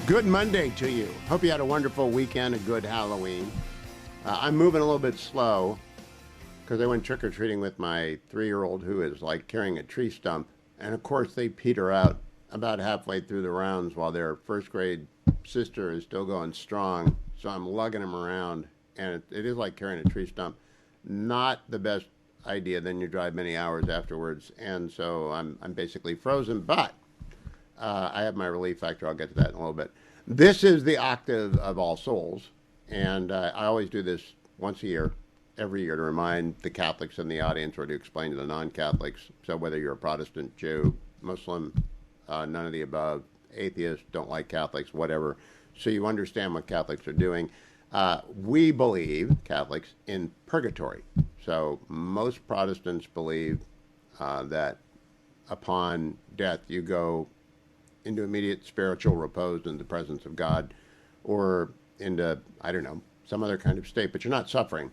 Good Monday to you. Hope you had a wonderful weekend, a good Halloween. I'm moving a little bit slow because I went trick-or-treating with my 3-year-old who is like carrying a tree stump. And of course they peter out about halfway through the rounds while their first grade sister is still going strong. So I'm lugging them around, and it is like carrying a tree stump. Not the best idea. Then you drive many hours afterwards. And so I'm basically frozen, but I have my relief factor. I'll get to that in a little bit. This is the octave of All Souls, and I always do this once a year, every year, to remind the Catholics in the audience or to explain to the non-Catholics. So whether you're a Protestant, Jew, Muslim, none of the above, atheist, don't like Catholics, whatever, so you understand what Catholics are doing. We believe, Catholics, in purgatory. So most Protestants believe that upon death you go into immediate spiritual repose in the presence of God, or into, I don't know, some other kind of state, but you're not suffering.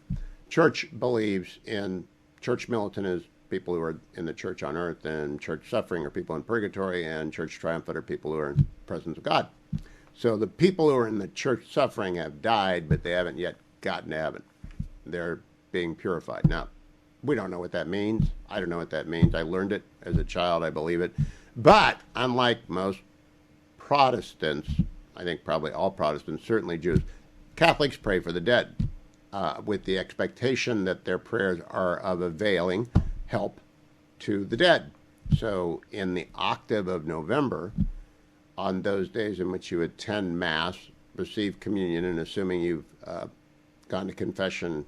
Church believes in church militant as people who are in the church on earth, and church suffering are people in purgatory, and church triumphant are people who are in the presence of God. So the people who are in the church suffering have died, but they haven't yet gotten to heaven. They're being purified. Now, we don't know what that means. I don't know what that means. I learned it as a child. I believe it. But unlike most Protestants, I think probably all Protestants, certainly Jews, Catholics pray for the dead with the expectation that their prayers are of availing help to the dead. So in the octave of November, on those days in which you attend Mass, receive communion, and assuming you've gone to confession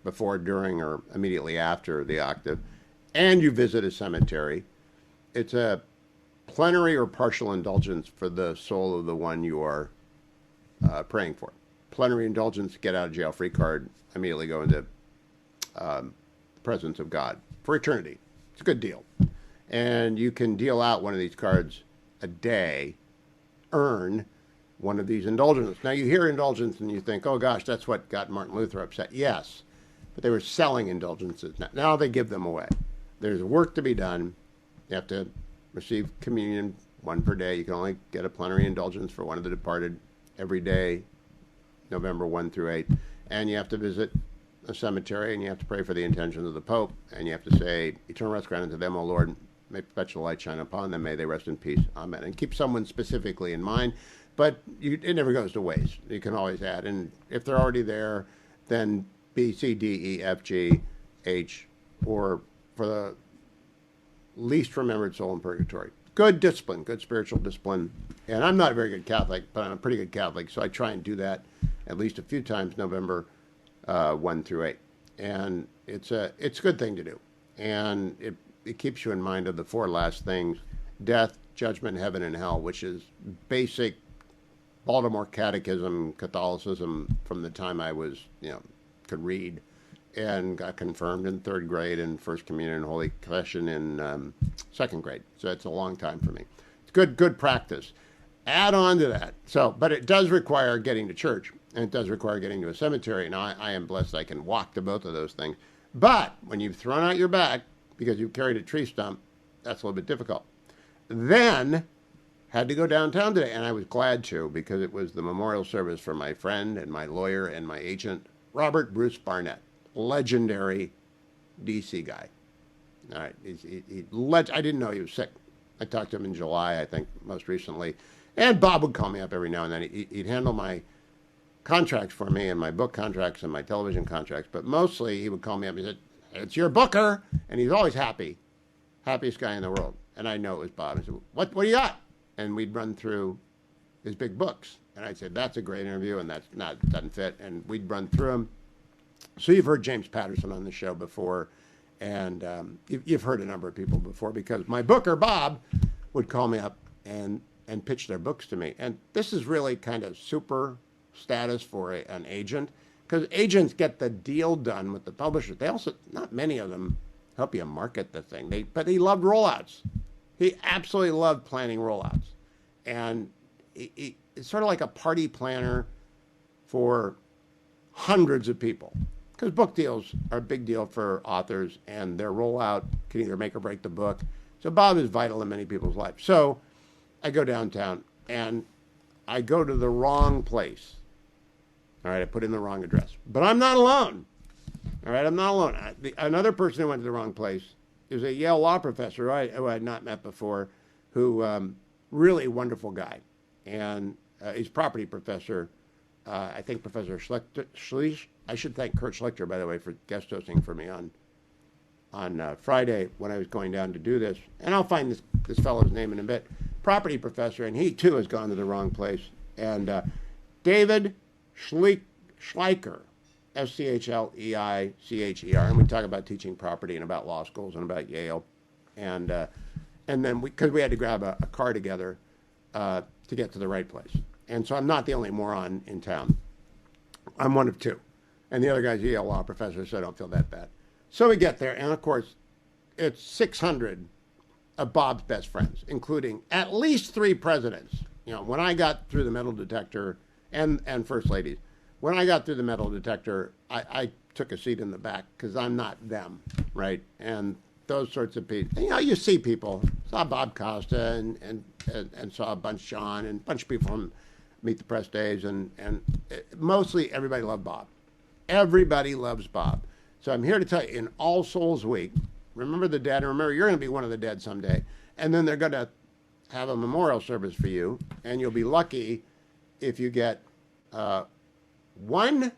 before, during, or immediately after the octave, and you visit a cemetery, it's a plenary or partial indulgence for the soul of the one you are praying for. Plenary indulgence, get out of jail free card, immediately go into presence of God for eternity. It's a good deal. And you can deal out one of these cards a day, earn one of these indulgences. Now you hear indulgence and you think, oh gosh, that's what got Martin Luther upset. Yes, but they were selling indulgences. Now they give them away. There's work to be done. You have to receive communion, one per day. You can only get a plenary indulgence for one of the departed every day, November 1 through 8. And you have to visit a cemetery, and you have to pray for the intentions of the Pope, and you have to say, eternal rest grant unto them, O Lord, may perpetual light shine upon them, may they rest in peace. Amen. And keep someone specifically in mind, but it never goes to waste. You can always add, and if they're already there, then B, C, D, E, F, G, H, or for the least remembered soul in purgatory. Good discipline, good spiritual discipline. And I'm not a very good Catholic, but I'm a pretty good Catholic, so I try and do that at least a few times, November 1 through 8. And it's a good thing to do. And it keeps you in mind of the 4 last things: death, judgment, heaven, and hell, which is basic Baltimore Catechism, Catholicism from the time I was, could read, and got confirmed in 3rd grade, and First Communion and Holy Confession in 2nd grade. So it's a long time for me. It's good practice. Add on to that. But it does require getting to church, and it does require getting to a cemetery. Now, I am blessed I can walk to both of those things. But when you've thrown out your back because you carried a tree stump, that's a little bit difficult. Then had to go downtown today, and I was glad to, because it was the memorial service for my friend and my lawyer and my agent, Robert Bruce Barnett. Legendary DC guy. All right, I didn't know he was sick. I talked to him in July, I think, most recently. And Bob would call me up every now and then. He'd handle my contracts for me, and my book contracts and my television contracts. But mostly he would call me up and he said, "It's your booker." And he's always happy. Happiest guy in the world. And I know it was Bob. He said, what do you got? And we'd run through his big books. And I'd say, that's a great interview, and doesn't fit. And we'd run through them. So you've heard James Patterson on the show before, and you've heard a number of people before, because my booker, Bob, would call me up and pitch their books to me. And this is really kind of super status for an agent, because agents get the deal done with the publishers. They also, not many of them help you market the thing. But he loved rollouts. He absolutely loved planning rollouts. And it's sort of like a party planner for hundreds of people. Because book deals are a big deal for authors, and their rollout can either make or break the book. So Bob is vital in many people's lives. So I go downtown, and I go to the wrong place. All right, I put in the wrong address. But I'm not alone. All right, I'm not alone. Another person who went to the wrong place is a Yale law professor who I had not met before, who really wonderful guy. And he's property professor. I think Professor Schlichter. I should thank Kurt Schlichter, by the way, for guest hosting for me on Friday when I was going down to do this. And I'll find this fellow's name in a bit. Property professor, and he too has gone to the wrong place. And David Schleicher, Schleicher, and we talk about teaching property and about law schools and about Yale, and then because we had to grab a car together to get to the right place, and so I'm not the only moron in town. I'm one of two, and the other guy's a Yale law professor, so I don't feel that bad. So we get there, and of course, it's 600 of Bob's best friends, including at least 3 presidents. You know, when I got through the metal detector, and first ladies. When I got through the metal detector, I took a seat in the back because I'm not them, right? And those sorts of people, you know, you see people. Saw Bob Costa and saw a bunch of John and a bunch of people from Meet the Press Days, and mostly everybody loved Bob. Everybody loves Bob. So I'm here to tell you, in All Souls Week, remember the dead, and remember you're going to be one of the dead someday. And then they're going to have a memorial service for you, and you'll be lucky if you get 1/10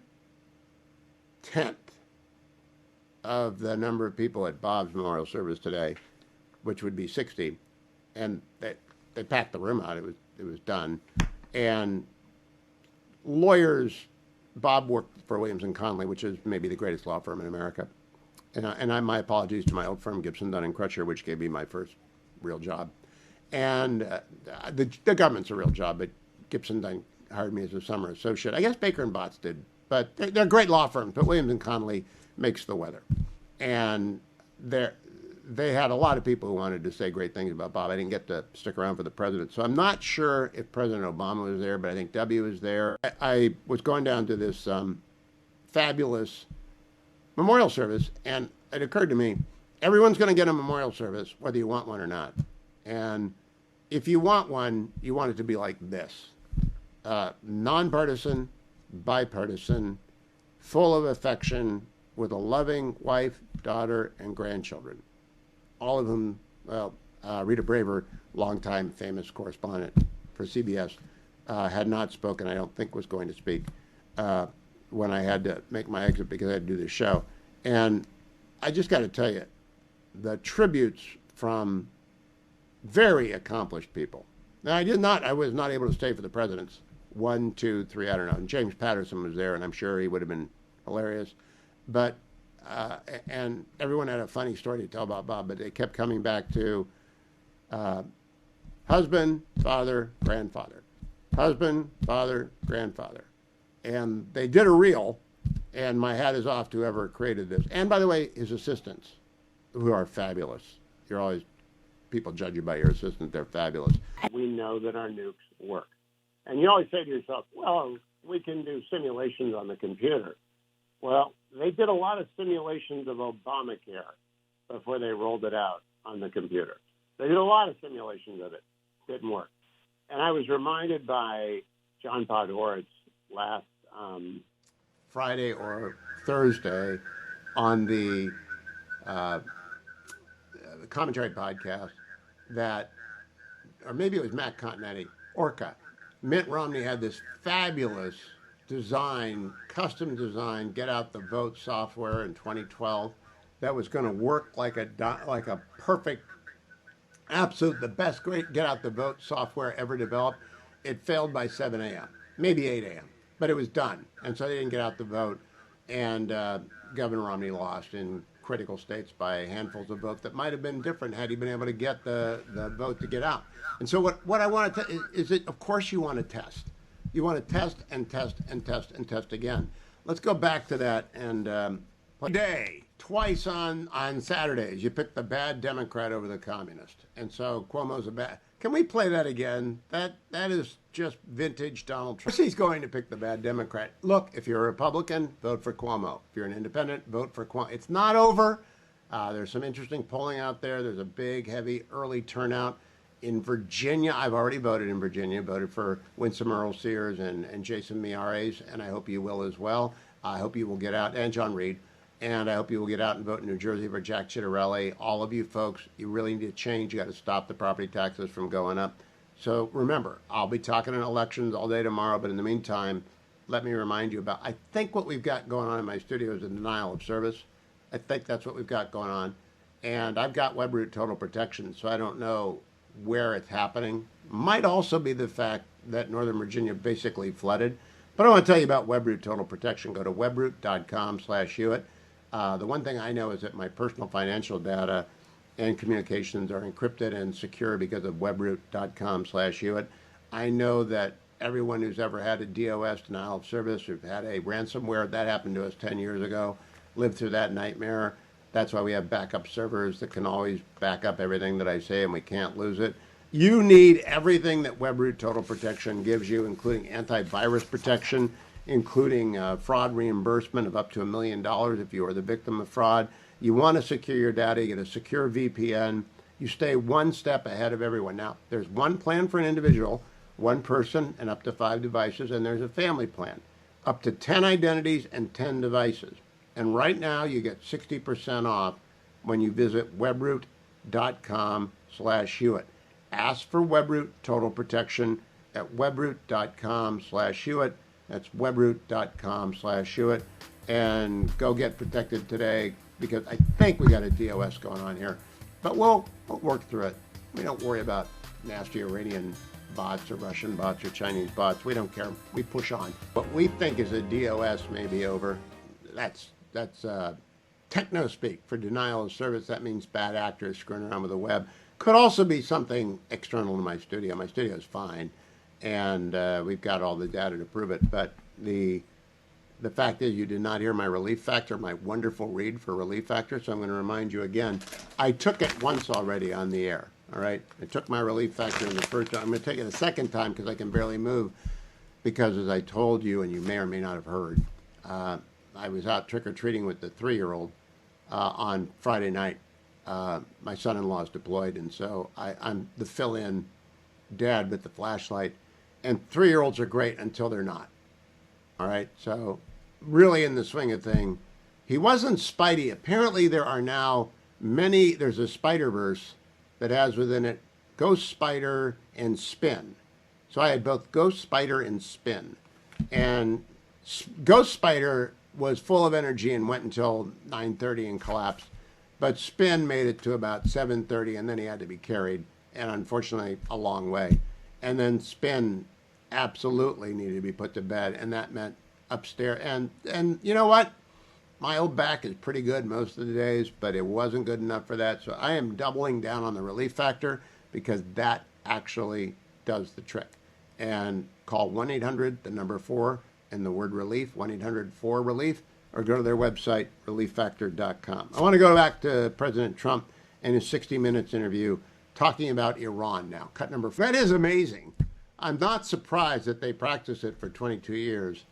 of the number of people at Bob's memorial service today, which would be 60, and they packed the room out. It was done, and lawyers. Bob worked for Williams and Connolly, which is maybe the greatest law firm in America, and my apologies to my old firm Gibson, Dunn and Crutcher, which gave me my first real job, and the government's a real job, but Gibson Dunn hired me as a summer associate. I guess Baker and Botts did, but they're great law firms. But Williams and Connolly makes the weather, and they had a lot of people who wanted to say great things about Bob. I didn't get to stick around for the president, so I'm not sure if President Obama was there, but I think W was there. I was going down to this fabulous memorial service, and it occurred to me, everyone's going to get a memorial service, whether you want one or not. And if you want one, you want it to be like this. Nonpartisan, bipartisan, full of affection, with a loving wife, daughter, and grandchildren. All of whom, well, Rita Braver, longtime famous correspondent for CBS, had not spoken, I don't think was going to speak, when I had to make my exit because I had to do this show. And I just got to tell you, the tributes from very accomplished people. Now, I was not able to stay for the presidents. 1, 2, 3, I don't know. And James Patterson was there, and I'm sure he would have been hilarious. But, and everyone had a funny story to tell about Bob, but they kept coming back to husband, father, grandfather. Husband, father, grandfather. And they did a reel, and my hat is off to whoever created this. And by the way, his assistants, who are fabulous. You're always, people judge you by your assistant, they're fabulous. We know that our nukes work. And you always say to yourself, well, we can do simulations on the computer. Well, they did a lot of simulations of Obamacare before they rolled it out on the computer. They did a lot of simulations of it. Didn't work. And I was reminded by John Podhoretz last Friday or Thursday on the commentary podcast that, or maybe it was Matt Continetti, Orca. Mitt Romney had this fabulous design, custom design, get out the vote software in 2012 that was going to work like a perfect, absolute, the best, great get out the vote software ever developed. It failed by 7 a.m., maybe 8 a.m., but it was done. And so they didn't get out the vote. And Governor Romney lost in critical states by handfuls of votes that might have been different had he been able to get the vote to get out. And so what I want to is that, of course, you want to test. You want to test and test and test and test again. Let's go back to that and day, twice on Saturdays, you pick the bad Democrat over the communist. And so Cuomo's a bad. Can we play that again? That is just vintage Donald Trump. He's going to pick the bad Democrat. Look, if you're a Republican, vote for Cuomo. If you're an independent, vote for Cuomo. It's not over. There's some interesting polling out there. There's a big, heavy, early turnout. In Virginia, I've already voted in Virginia, voted for Winsome Earl Sears and Jason Miyares, and I hope you will as well. I hope you will get out, and John Reed, and I hope you will get out and vote in New Jersey for Jack Ciattarelli. All of you folks, you really need to change. You got to stop the property taxes from going up. So remember, I'll be talking in elections all day tomorrow, but in the meantime, let me remind you about, I think what we've got going on in my studio is a denial of service. I think that's what we've got going on. And I've got WebRoot Total Protection, so I don't know where it's happening. Might also be the fact that Northern Virginia basically flooded. But I want to tell you about WebRoot Total Protection. Go to webroot.com/Hewitt. The one thing I know is that my personal financial data and communications are encrypted and secure because of webroot.com/Hewitt. I know that everyone who's ever had a DOS, denial of service, who've had a ransomware, that happened to us 10 years ago, lived through that nightmare. That's why we have backup servers that can always back up everything that I say and we can't lose it. You need everything that WebRoot Total Protection gives you, including antivirus protection, including fraud reimbursement of up to $1 million if you are the victim of fraud. You want to secure your data, you get a secure VPN. You stay one step ahead of everyone. Now, there's one plan for an individual, one person and up to 5 devices, and there's a family plan, up to 10 identities and 10 devices. And right now, you get 60% off when you visit webroot.com/Hewitt. Ask for WebRoot Total Protection at webroot.com/Hewitt. That's webroot.com/Hewitt. And go get protected today, because I think we got a DOS going on here. But we'll work through it. We don't worry about nasty Iranian bots or Russian bots or Chinese bots. We don't care. We push on. What we think is a DOS may be over. That's techno speak for denial of service. That means bad actors screwing around with the web. Could also be something external to my studio. My studio is fine, and we've got all the data to prove it. But the fact is, you did not hear my relief factor, my wonderful read for relief factor. So I'm going to remind you again. I took it once already on the air. All right, I took my relief factor in the first time. I'm going to take it a second time because I can barely move. Because as I told you, and you may or may not have heard, I was out trick-or-treating with the 3-year-old on Friday night. My son-in-law is deployed, and so I'm the fill-in dad with the flashlight. And 3-year-olds are great until they're not. All right, so really in the swing of thing, he wasn't Spidey. Apparently there are now there's a Spider-Verse that has within it Ghost Spider and Spin. So I had both Ghost Spider and Spin. And Ghost Spider was full of energy and went until 9:30 and collapsed. But Spin made it to about 7:30, and then he had to be carried, and unfortunately a long way. And then Spin absolutely needed to be put to bed, and that meant upstairs. And you know what? My old back is pretty good most of the days, but it wasn't good enough for that. So I am doubling down on the relief factor because that actually does the trick. And call 1-800, the number 4, and the word relief, 1-800-4-RELIEF, or go to their website, relieffactor.com. I want to go back to President Trump and his 60 Minutes interview talking about Iran now. Cut number 4. That is amazing. I'm not surprised that they practiced it for 22 years.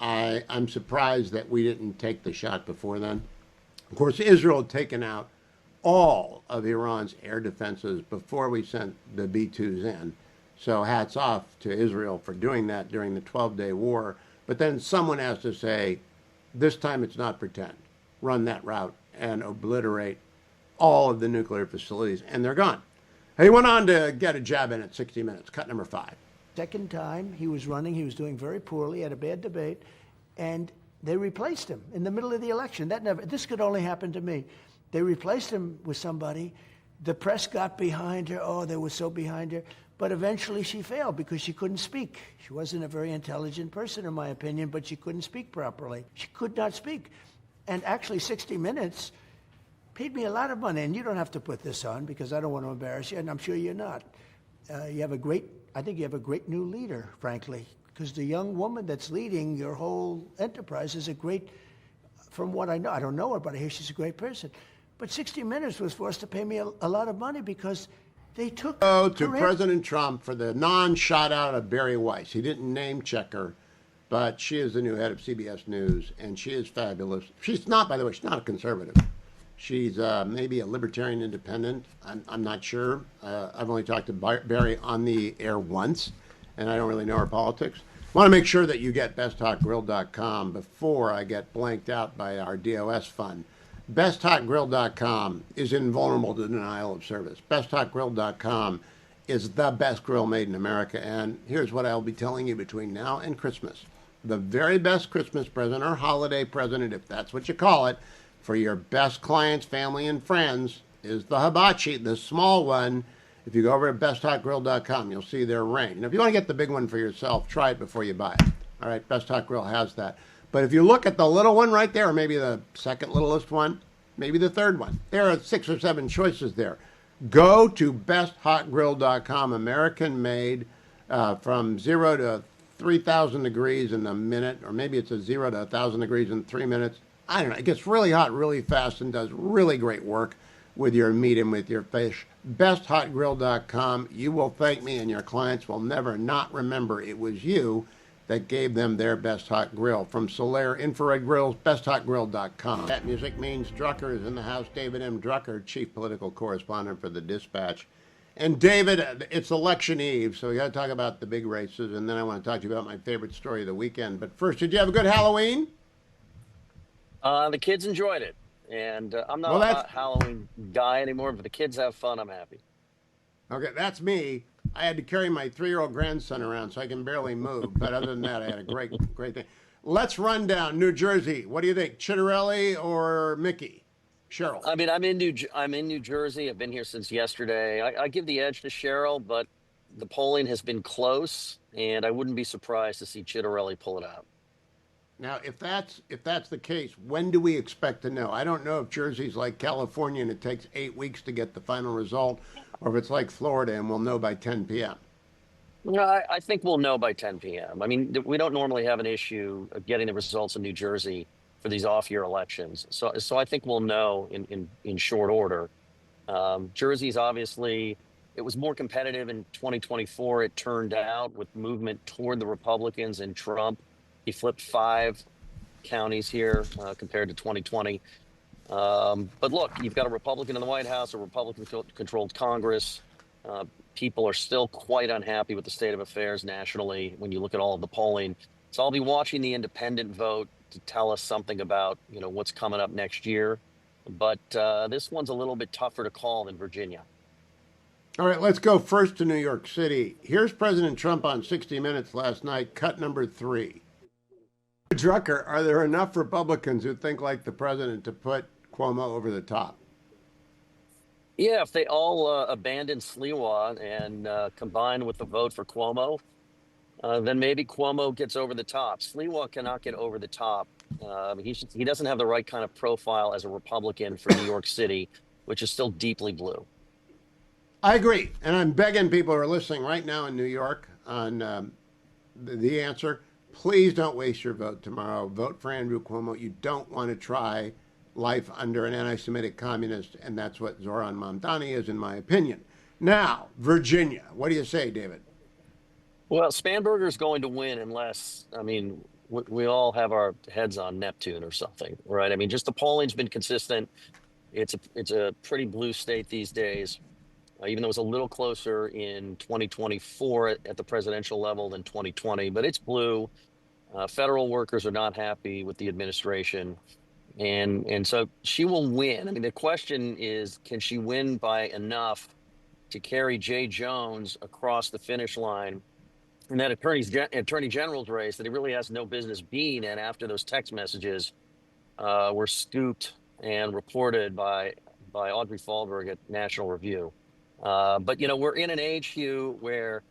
I'm surprised that we didn't take the shot before then. Of course, Israel had taken out all of Iran's air defenses before we sent the B-2s in. So hats off to Israel for doing that during the 12-day war. But then someone has to say, this time it's not pretend. Run that route and obliterate all of the nuclear facilities, and they're gone. He went on to get a jab in at 60 Minutes. Cut number 5. Second time he was running, he was doing very poorly, had a bad debate, and they replaced him in the middle of the election. This could only happen to me. They replaced him with somebody. The press got behind her. Oh, they were so behind her. But eventually she failed because she couldn't speak. She wasn't a very intelligent person, in my opinion, but she couldn't speak properly. She could not speak. And actually 60 Minutes paid me a lot of money. And you don't have to put this on because I don't want to embarrass you, and I'm sure you're not. I think you have a great new leader, frankly, because the young woman that's leading your whole enterprise is a great, from what I know, I don't know her, but I hear she's a great person. But 60 Minutes was forced to pay me a lot of money because they took... To President Trump for the non-shot out of Barry Weiss. He didn't name check her, but she is the new head of CBS News, and she is fabulous. She's not, by the way, she's not a conservative. She's maybe a libertarian independent. I'm not sure. I've only talked to Barry on the air once, and I don't really know her politics. I want to make sure that you get besthotgrill.com before I get blanked out by our DOS fund. Besthotgrill.com is invulnerable to denial of service. Besthotgrill.com is the best grill made in America, and here's what I'll be telling you between now and Christmas. The very best Christmas present or holiday present, if that's what you call it, for your best clients, family, and friends is the hibachi, the small one. If you go over to besthotgrill.com, you'll see their range. Now, if you want to get the big one for yourself, try it before you buy it. All right, Best Hot Grill has that. But if you look at the little one right there, or maybe the second littlest one, maybe the third one, there are 6 or 7 choices there. Go to besthotgrill.com, American made, from 0 to 3,000 degrees in a minute, or maybe it's a 0 to 1,000 degrees in 3 minutes. I don't know. It gets really hot really fast and does really great work with your meat and with your fish. BestHotGrill.com. You will thank me, and your clients will never not remember it was you that gave them their Best Hot Grill. From Solaire Infrared Grills, BestHotGrill.com. That music means Drucker is in the house. David M. Drucker, chief political correspondent for the Dispatch. And David, it's election eve, so we got to talk about the big races, and then I want to talk to you about my favorite story of the weekend. But first, did you have a good Halloween? The kids enjoyed it, and I'm Well, not that's a Halloween guy anymore. But the kids have fun. I'm happy. okay. That's me. I had to carry my 3-year-old grandson around, so I can barely move. But other than that, I had a great thing. Let's run down New Jersey. What do you think, Chitterelli or Mickey? Cheryl. I mean, I'm in New Jersey. I've been here since yesterday. I give the edge to Cheryl, but the polling has been close, and I wouldn't be surprised to see Chitterelli pull it out. Now, if that's the case, when do we expect to know? I don't know if Jersey's like California and it takes 8 weeks to get the final result, or if it's like Florida and we'll know by 10 p.m. No, I think we'll know by 10 p.m. I mean, we don't normally have an issue of getting the results in New Jersey for these off-year elections. So I think we'll know in short order. Jersey's obviously, it was more competitive in 2024. It turned out with movement toward the Republicans and Trump. He flipped 5 counties here compared to 2020. But look, you've got a Republican in the White House, a Republican-controlled Congress. Uh, People are still quite unhappy with the state of affairs nationally when you look at all of the polling. So I'll be watching the independent vote to tell us something about what's coming up next year. But this one's a little bit tougher to call than Virginia. All right, let's go first to New York City. Here's President Trump on 60 Minutes last night, cut number 3. Drucker, are there enough Republicans who think like the president to put Cuomo over the top? Yeah, if they all abandon Sliwa and combine with the vote for Cuomo, then maybe Cuomo gets over the top. Sliwa cannot get over the top. He doesn't have the right kind of profile as a Republican for New York City, which is still deeply blue. I agree, and I'm begging people who are listening right now in New York on the answer. Please don't waste your vote tomorrow. Vote for Andrew Cuomo. You don't want to try life under an anti-Semitic communist, and that's what Zoran Mamdani is, in my opinion. Now, Virginia. What do you say, David? Well, Spanberger's going to win unless, I mean, we all have our heads on Neptune or something, right? I mean, just the polling's been consistent. It's a pretty blue state these days, even though it was a little closer in 2024 at the presidential level than 2020, but it's blue. Federal workers are not happy with the administration. And so she will win. I mean, the question is, can she win by enough to carry Jay Jones across the finish line in that attorney general's race that he really has no business being in after those text messages were scooped and reported by Audrey Fallberg at National Review. But we're in an age, Hugh, where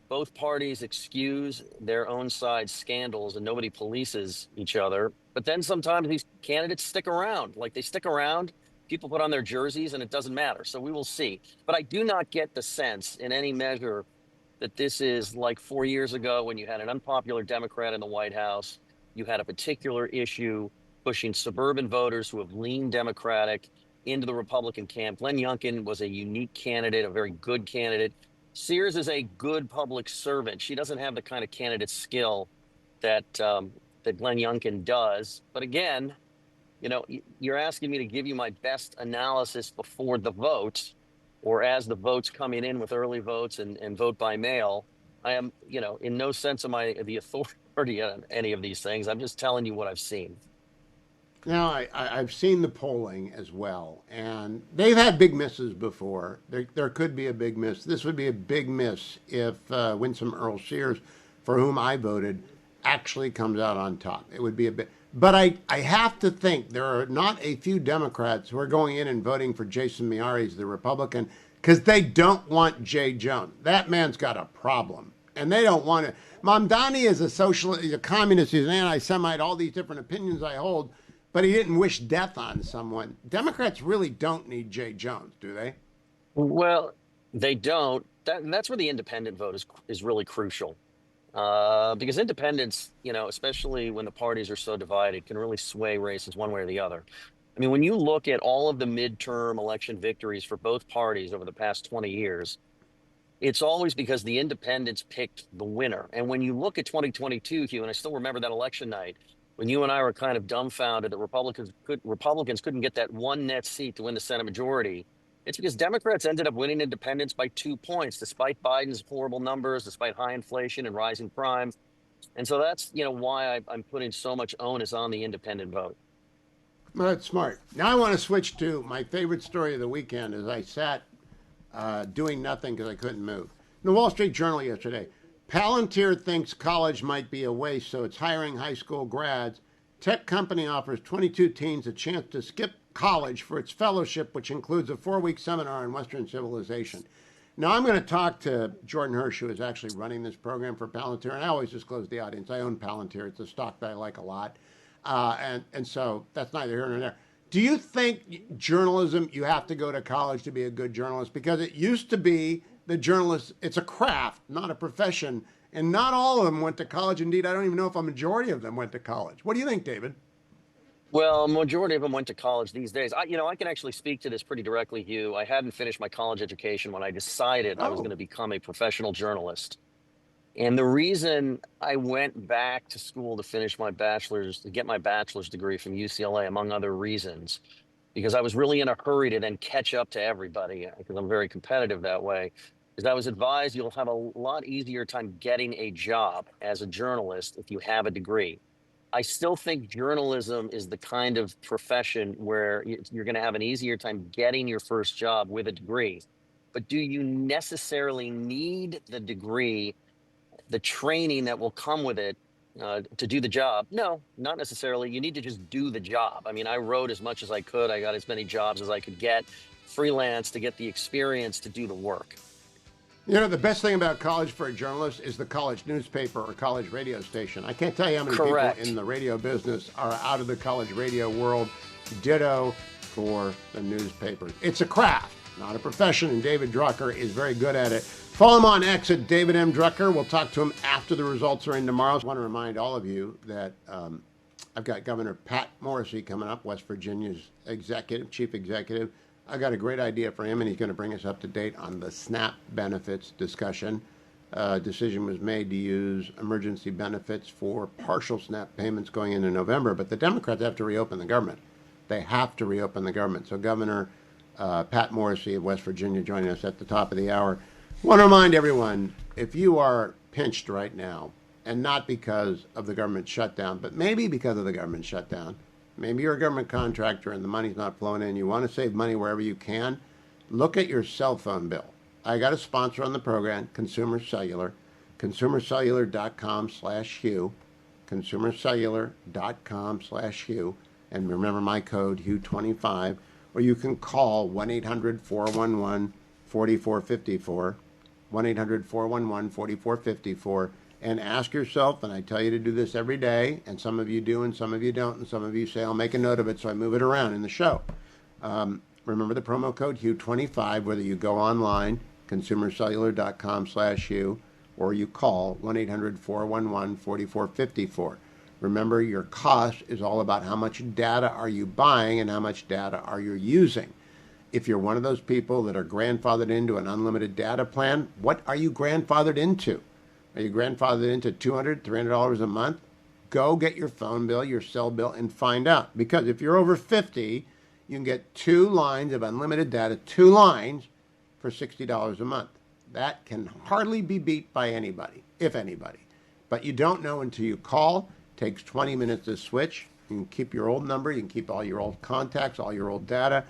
both parties excuse their own side scandals and nobody polices each other. But then sometimes these candidates stick around. Like, they stick around, people put on their jerseys, and it doesn't matter. So we will see. But I do not get the sense in any measure that this is like 4 years ago when you had an unpopular Democrat in the White House. You had a particular issue pushing suburban voters who have leaned Democratic into the Republican camp. Glenn Youngkin was a unique candidate, a very good candidate. Sears is a good public servant. She doesn't have the kind of candidate skill that Glenn Youngkin does. But again, you're asking me to give you my best analysis before the vote or as the votes coming in with early votes and vote by mail. I am, in no sense am I the authority on any of these things. I'm just telling you what I've seen. Now, I've seen the polling as well, and they've had big misses before. There could be a big miss. This would be a big miss if Winsome Earl Sears, for whom I voted, actually comes out on top. It would be a bit. But I have to think there are not a few Democrats who are going in and voting for Jason Miyares, the Republican, because they don't want Jay Jones. That man's got a problem, and they don't want it. Mamdani is a socialist, he's a communist, he's an anti-Semite, all these different opinions I hold, but he didn't wish death on someone. Democrats really don't need Jay Jones, do they? Well, they don't. That's where the independent vote is really crucial. Because independents, especially when the parties are so divided, can really sway races one way or the other. I mean, when you look at all of the midterm election victories for both parties over the past 20 years, it's always because the independents picked the winner. And when you look at 2022, Hugh, and I still remember that election night, when you and I were kind of dumbfounded that Republicans couldn't get that one net seat to win the Senate majority, it's because Democrats ended up winning independents by 2 points, despite Biden's horrible numbers, despite high inflation and rising crime. And so that's, why I'm putting so much onus on the independent vote. Well, that's smart. Now I want to switch to my favorite story of the weekend as I sat doing nothing because I couldn't move. In the Wall Street Journal yesterday, Palantir thinks college might be a waste, so it's hiring high school grads. Tech company offers 22 teens a chance to skip college for its fellowship, which includes a 4-week seminar on Western civilization. Now, I'm going to talk to Jordan Hirsch, who is actually running this program for Palantir, and I always disclose the audience. I own Palantir. It's a stock that I like a lot, and so that's neither here nor there. Do you think journalism, you have to go to college to be a good journalist? Because it used to be the journalist, it's a craft, not a profession, and not all of them went to college. Indeed, I don't even know if a majority of them went to college. What do you think, David? Well, a majority of them went to college these days. I can actually speak to this pretty directly, Hugh. I hadn't finished my college education when I decided I was going to become a professional journalist. And the reason I went back to school to get my bachelor's degree from UCLA, among other reasons, because I was really in a hurry to then catch up to everybody, because I'm very competitive that way, is I was advised you'll have a lot easier time getting a job as a journalist if you have a degree. I still think journalism is the kind of profession where you're going to have an easier time getting your first job with a degree. But do you necessarily need the degree, the training that will come with it to do the job? No, not necessarily. You need to just do the job. I mean, I wrote as much as I could. I got as many jobs as I could get, freelance, to get the experience to do the work. The best thing about college for a journalist is the college newspaper or college radio station. I can't tell you how many Correct. people in the radio business are out of the college radio world. Ditto for the newspaper. It's a craft, not a profession, and David Drucker is very good at it. Follow him on X at David M. Drucker. We'll talk to him after the results are in tomorrow. I want to remind all of you that I've got Governor Pat Morrissey coming up, West Virginia's chief executive. I got a great idea for him, and he's going to bring us up to date on the SNAP benefits discussion. Decision was made to use emergency benefits for partial SNAP payments going into November, but the Democrats have to reopen the government. They have to reopen the government. So Governor Pat Morrissey of West Virginia joining us at the top of the hour. I want to remind everyone, if you are pinched right now, and not because of the government shutdown, but maybe because of the government shutdown, maybe you're a government contractor and the money's not flowing in. You want to save money wherever you can. Look at your cell phone bill. I got a sponsor on the program, Consumer Cellular. ConsumerCellular.com/Hugh. ConsumerCellular.com/Hugh. And remember my code, Hugh25. Or you can call 1-800-411-4454. 1-800-411-4454. And ask yourself, and I tell you to do this every day, and some of you do and some of you don't, and some of you say, I'll make a note of it so I move it around in the show. Remember the promo code HUGH25, whether you go online, consumercellular.com/Hugh, or you call 1-800-411-4454. Remember, your cost is all about how much data are you buying and how much data are you using. If you're one of those people that are grandfathered into an unlimited data plan, what are you grandfathered into? Are you grandfathered into $200, $300 a month? go get your phone bill, your cell bill, and find out. Because if you're over 50, you can get 2 lines of unlimited data, 2 lines for $60 a month. That can hardly be beat by anybody, if anybody. But you don't know until you call. It takes 20 minutes to switch. You can keep your old number. You can keep all your old contacts, all your old data.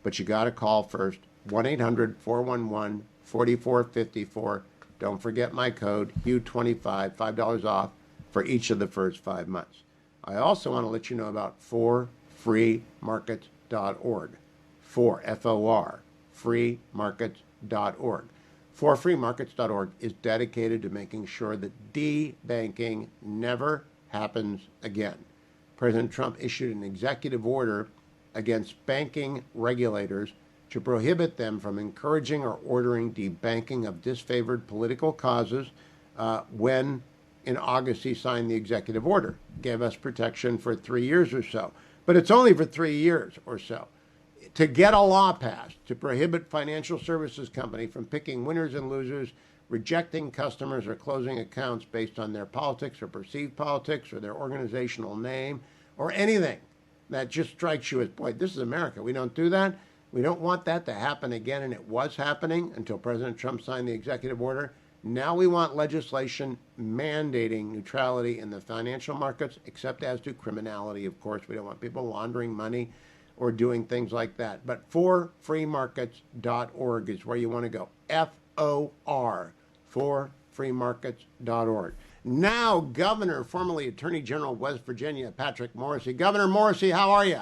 But you got to call first. 1-800-411-4454. Don't forget my code, Hugh25, $5 off for each of the first 5 months. I also want to let you know about forfreemarkets.org. F-O-R, freemarkets.org. Forfreemarkets.org is dedicated to making sure that debanking never happens again. President Trump issued an executive order against banking regulators to prohibit them from encouraging or ordering debanking of disfavored political causes when in August he signed the executive order. Gave us protection for 3 years or so. But it's only for 3 years or so. To get a law passed to prohibit financial services company from picking winners and losers, rejecting customers or closing accounts based on their politics or perceived politics or their organizational name or anything that just strikes you as, boy, this is America. We don't do that. We don't want that to happen again, and it was happening until President Trump signed the executive order. Now we want legislation mandating neutrality in the financial markets, except as to criminality, of course. We don't want people laundering money or doing things like that. But forfreemarkets.org is where you want to go. F-O-R, forfreemarkets.org. Now, Governor, formerly Attorney General of West Virginia, Patrick Morrisey. Governor Morrisey, how are you?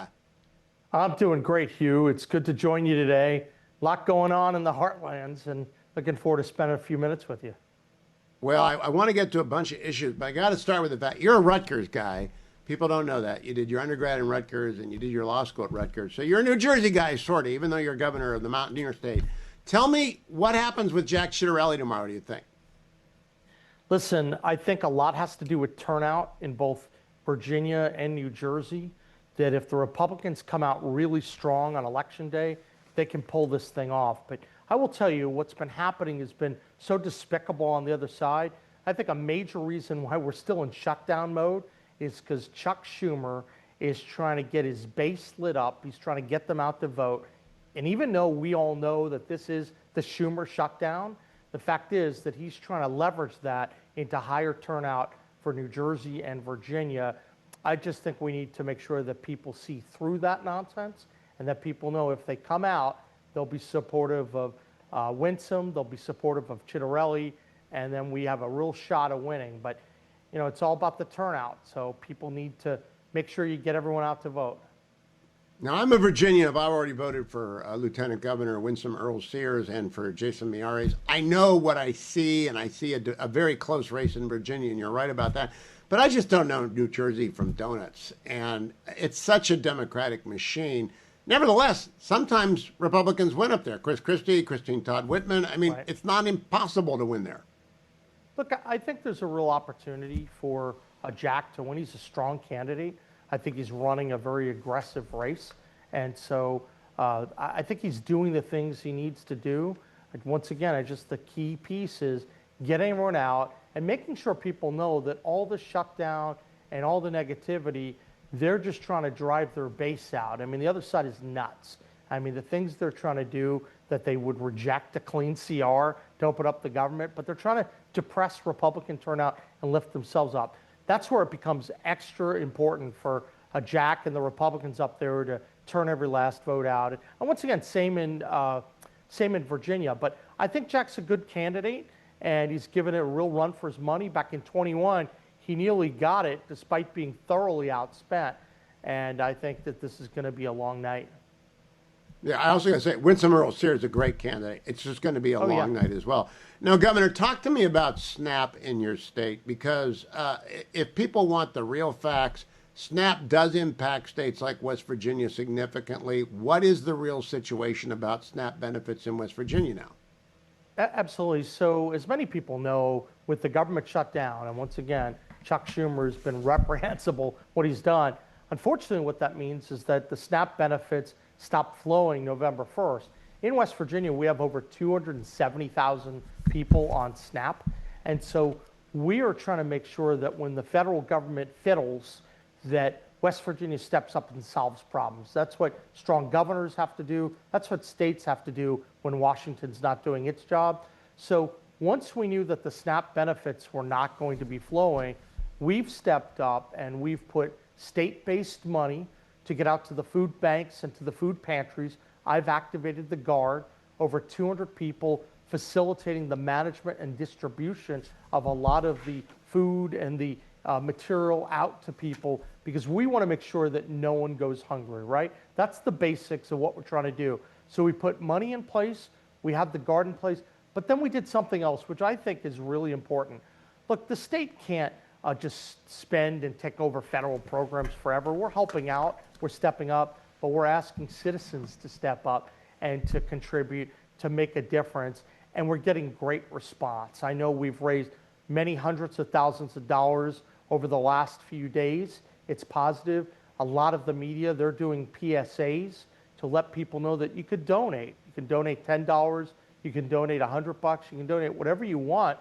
I'm doing great, Hugh. It's good to join you today. A lot going on in the heartlands, and looking forward to spending a few minutes with you. Well, I want to get to a bunch of issues, but I got to start with the fact you're a Rutgers guy. People don't know that. You did your undergrad in Rutgers, and you did your law school at Rutgers. So you're a New Jersey guy, sort of, even though you're governor of the Mountaineer State. Tell me what happens with Jack Ciattarelli tomorrow, do you think? Listen, I think a lot has to do with turnout in both Virginia and New Jersey, that if the Republicans come out really strong on Election Day, they can pull this thing off. But I will tell you, what's been happening has been so despicable on the other side. I think a major reason why we're still in shutdown mode is because Chuck Schumer is trying to get his base lit up. He's trying to get them out to vote. And even though we all know that this is the Schumer shutdown, the fact is that he's trying to leverage that into higher turnout for New Jersey and Virginia. I just think we need to make sure that people see through that nonsense and that people know if they come out, they'll be supportive of Winsome, they'll be supportive of Ciattarelli, and then we have a real shot of winning. But you know, it's all about the turnout, so people need to make sure you get everyone out to vote. Now, I'm a Virginian. I've already voted for Lieutenant Governor Winsome Earl-Sears and for Jason Miyares. I know what I see, and I see a very close race in Virginia, and you're right about that. But I just don't know New Jersey from donuts, and it's such a Democratic machine. Nevertheless, sometimes Republicans win up there. Chris Christie, Christine Todd Whitman. I mean, It's not impossible to win there. Look, I think there's a real opportunity for Jack to win. He's a strong candidate. I think he's running a very aggressive race. And so I think he's doing the things he needs to do. Like, once again, the key piece is getting everyone out and making sure people know that all the shutdown and all the negativity, they're just trying to drive their base out. I mean, the other side is nuts. I mean, the things they're trying to do, that they would reject a clean CR to open up the government, but they're trying to depress Republican turnout and lift themselves up. That's where it becomes extra important for Jack and the Republicans up there to turn every last vote out. And once again, same in Virginia. But I think Jack's a good candidate, and he's given it a real run for his money. Back in 21, he nearly got it despite being thoroughly outspent. And I think that this is going to be a long night. Yeah, I also got to say, Winsome Earl-Sears is a great candidate. It's just going to be a long night as well. Now, Governor, talk to me about SNAP in your state, because if people want the real facts, SNAP does impact states like West Virginia significantly. What is the real situation about SNAP benefits in West Virginia now? Absolutely. So as many people know, with the government shutdown, and once again, Chuck Schumer has been reprehensible what he's done. Unfortunately, what that means is that the SNAP benefits stopped flowing November 1st. In West Virginia, we have over 270,000 people on SNAP. And so we are trying to make sure that when the federal government fiddles, that West Virginia steps up and solves problems. That's what strong governors have to do. That's what states have to do when Washington's not doing its job. So once we knew that the SNAP benefits were not going to be flowing, we've stepped up and we've put state-based money to get out to the food banks and to the food pantries. I've activated the Guard, over 200 people facilitating the management and distribution of a lot of the food and the material out to people, because we want to make sure that no one goes hungry, right? That's the basics of what we're trying to do. So we put money in place, we have the Guard in place, but then we did something else, which I think is really important. Look, the state can't just spend and take over federal programs forever. We're helping out, we're stepping up, but we're asking citizens to step up and to contribute, to make a difference, and we're getting great response. I know we've raised many hundreds of thousands of dollars over the last few days. It's positive. A lot of the media, they're doing PSAs to let people know that you could donate. You can donate $10, you can donate $100, you can donate whatever you want,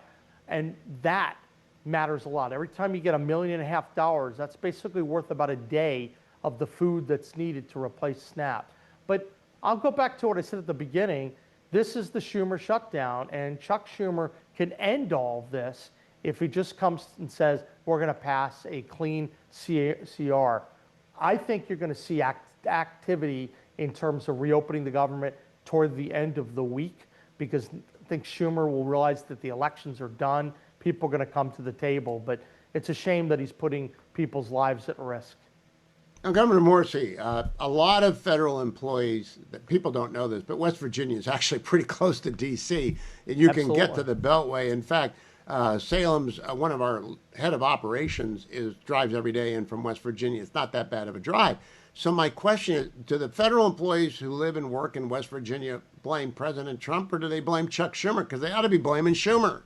and that matters a lot. Every time you get $1.5 million, that's basically worth about a day of the food that's needed to replace SNAP. But I'll go back to what I said at the beginning. This is the Schumer shutdown, and Chuck Schumer can end all of this if he just comes and says, we're going to pass a clean CR. I think you're going to see activity in terms of reopening the government toward the end of the week, because I think Schumer will realize that the elections are done. People are going to come to the table, but it's a shame that he's putting people's lives at risk. Now, Governor Morrissey, a lot of federal employees, people don't know this, but West Virginia is actually pretty close to D.C., and you can get to the Beltway. In fact, Salem's, one of our head of operations, drives every day in from West Virginia. It's not that bad of a drive. So my question is, do the federal employees who live and work in West Virginia blame President Trump, or do they blame Chuck Schumer? Because they ought to be blaming Schumer.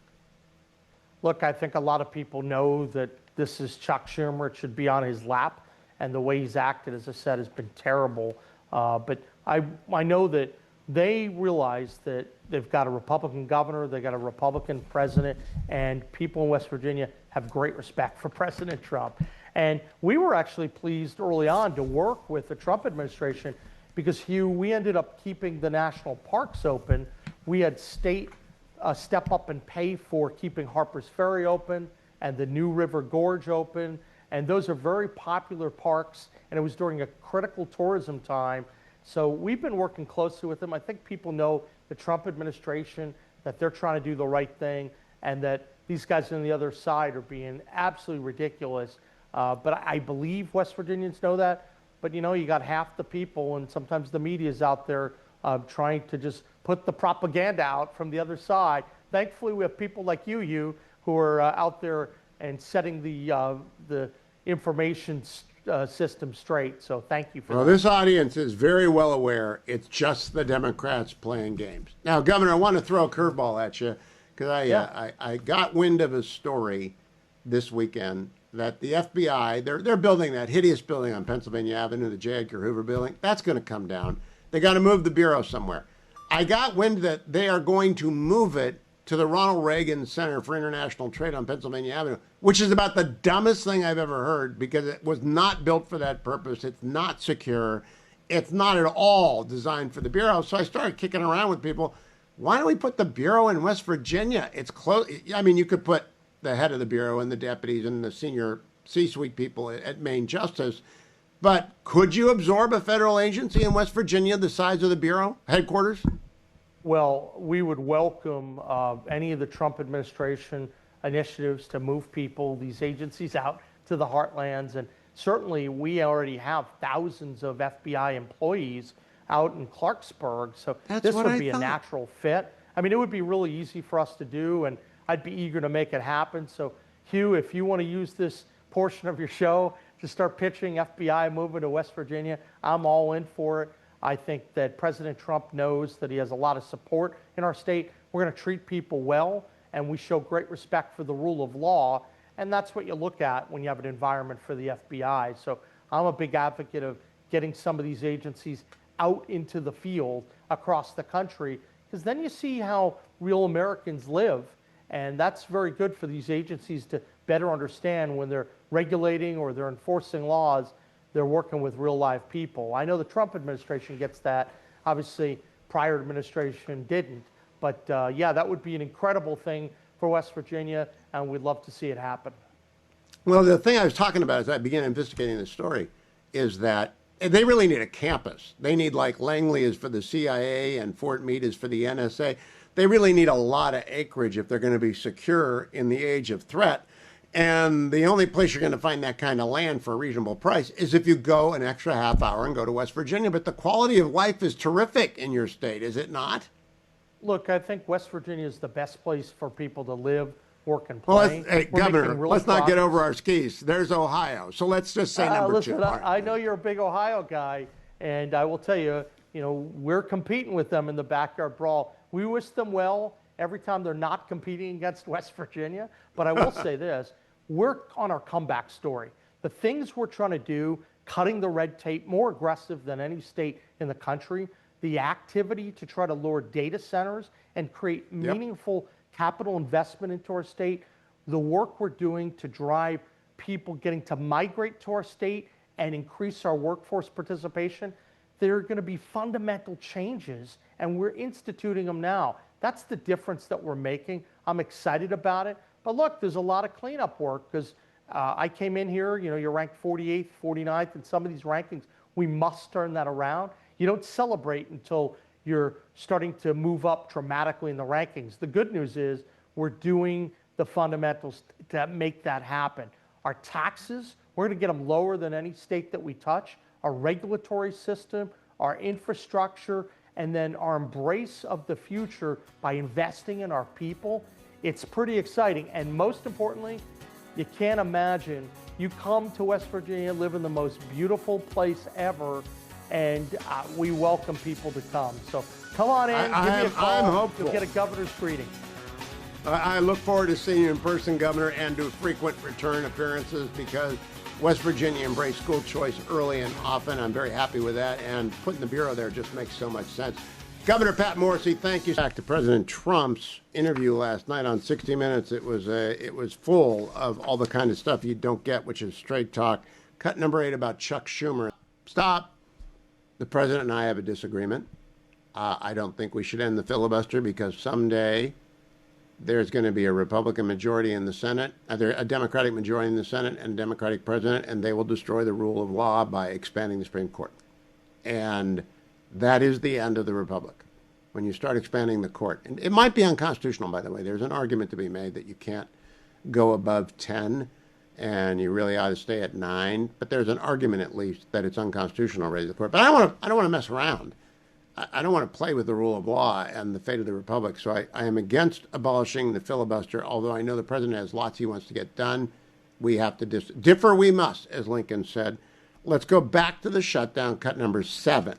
Look, I think a lot of people know that this is Chuck Schumer. It should be on his lap. And the way he's acted, as I said, has been terrible. But I know that they realize that they've got a Republican governor, they've got a Republican president, and people in West Virginia have great respect for President Trump. And we were actually pleased early on to work with the Trump administration because, Hugh, we ended up keeping the national parks open. We had state step up and pay for keeping Harper's Ferry open and the New River Gorge open. And those are very popular parks, and it was during a critical tourism time. So we've been working closely with them. I think people know the Trump administration, that they're trying to do the right thing, and that these guys on the other side are being absolutely ridiculous. But I believe West Virginians know that. But you know, you got half the people, and sometimes the media is out there trying to just put the propaganda out from the other side. Thankfully, we have people like you, who are out there and setting the information system straight. So thank you for that. Well, this audience is very well aware it's just the Democrats playing games. Now, Governor, I want to throw a curveball at you because I got wind of a story this weekend that the FBI, they're building that hideous building on Pennsylvania Avenue, the J. Edgar Hoover building. That's going to come down. They got to move the bureau somewhere. I got wind that they are going to move it to the Ronald Reagan Center for International Trade on Pennsylvania Avenue, which is about the dumbest thing I've ever heard because it was not built for that purpose. It's not secure. It's not at all designed for the Bureau. So I started kicking around with people. Why don't we put the Bureau in West Virginia? It's close. I mean, you could put the head of the Bureau and the deputies and the senior C-suite people at Maine Justice. But could you absorb a federal agency in West Virginia the size of the Bureau headquarters? Well, we would welcome any of the Trump administration initiatives to move people, these agencies out to the heartlands. And certainly we already have thousands of FBI employees out in Clarksburg. So this would be a natural fit. I mean, it would be really easy for us to do, and I'd be eager to make it happen. So Hugh, if you want to use this portion of your show to start pitching FBI moving to West Virginia, I'm all in for it. I think that President Trump knows that he has a lot of support in our state. We're going to treat people well, and we show great respect for the rule of law, and that's what you look at when you have an environment for the FBI. So I'm a big advocate of getting some of these agencies out into the field across the country, because then you see how real Americans live, And that's very good for these agencies to better understand when they're regulating or they're enforcing laws, they're working with real live people. I know the Trump administration gets that. Obviously, prior administration didn't. But yeah, that would be an incredible thing for West Virginia, and we'd love to see it happen. Well, the thing I was talking about as I began investigating this story is that they really need a campus. They need, like Langley is for the CIA and Fort Meade is for the NSA. They really need a lot of acreage if they're going to be secure in the age of threat. And the only place you're going to find that kind of land for a reasonable price is if you go an extra half hour and go to West Virginia. But the quality of life is terrific in your state, is it not? Look, I think West Virginia is the best place for people to live, work, and Well, play. hey, Governor, let's not get over our skis. There's Ohio. So let's just say number listen, two. I know you're a big Ohio guy, and I will tell you, we're competing with them in the backyard brawl. We wish them well every time they're not competing against West Virginia. But I will say this, we're on our comeback story. The things we're trying to do, cutting the red tape, more aggressive than any state in the country, the activity to try to lure data centers and create meaningful capital investment into our state, the work we're doing to drive people getting to migrate to our state and increase our workforce participation, there are going to be fundamental changes, and we're instituting them now. That's the difference that we're making. I'm excited about it. But look, there's a lot of cleanup work because I came in here, you're ranked 48th, 49th in some of these rankings. We must turn that around. You don't celebrate until you're starting to move up dramatically in the rankings. The good news is we're doing the fundamentals to make that happen. Our taxes, we're going to get them lower than any state that we touch. Our regulatory system, our infrastructure, and then our embrace of the future by investing in our people. It's pretty exciting. And most importantly, you can't imagine you come to West Virginia, live in the most beautiful place ever, and we welcome people to come. So come on in, give me a call. I'm hopeful. You'll get a governor's greeting. I look forward to seeing you in person, Governor, and to frequent return appearances because West Virginia embraced school choice early and often. I'm very happy with that, and putting the Bureau there just makes so much sense. Governor Pat Morrissey, thank you. Back to President Trump's interview last night on 60 Minutes. It was full of all the kind of stuff you don't get, which is straight talk. Cut number 8 about Chuck Schumer. Stop. The president and I have a disagreement. I don't think we should end the filibuster because someday there's going to be a Republican majority in the Senate, a Democratic majority in the Senate and a Democratic president, and they will destroy the rule of law by expanding the Supreme Court. And that is the end of the Republic. When you start expanding the court, and it might be unconstitutional, by the way. There's an argument to be made that you can't go above 10 and you really ought to stay at 9. But there's an argument, at least, that it's unconstitutional to raise the court. But I don't want to mess around. I don't want to play with the rule of law and the fate of the Republic. So I am against abolishing the filibuster, although I know the president has lots he wants to get done. We have to differ we must, as Lincoln said. Let's go back to the shutdown, cut number 7.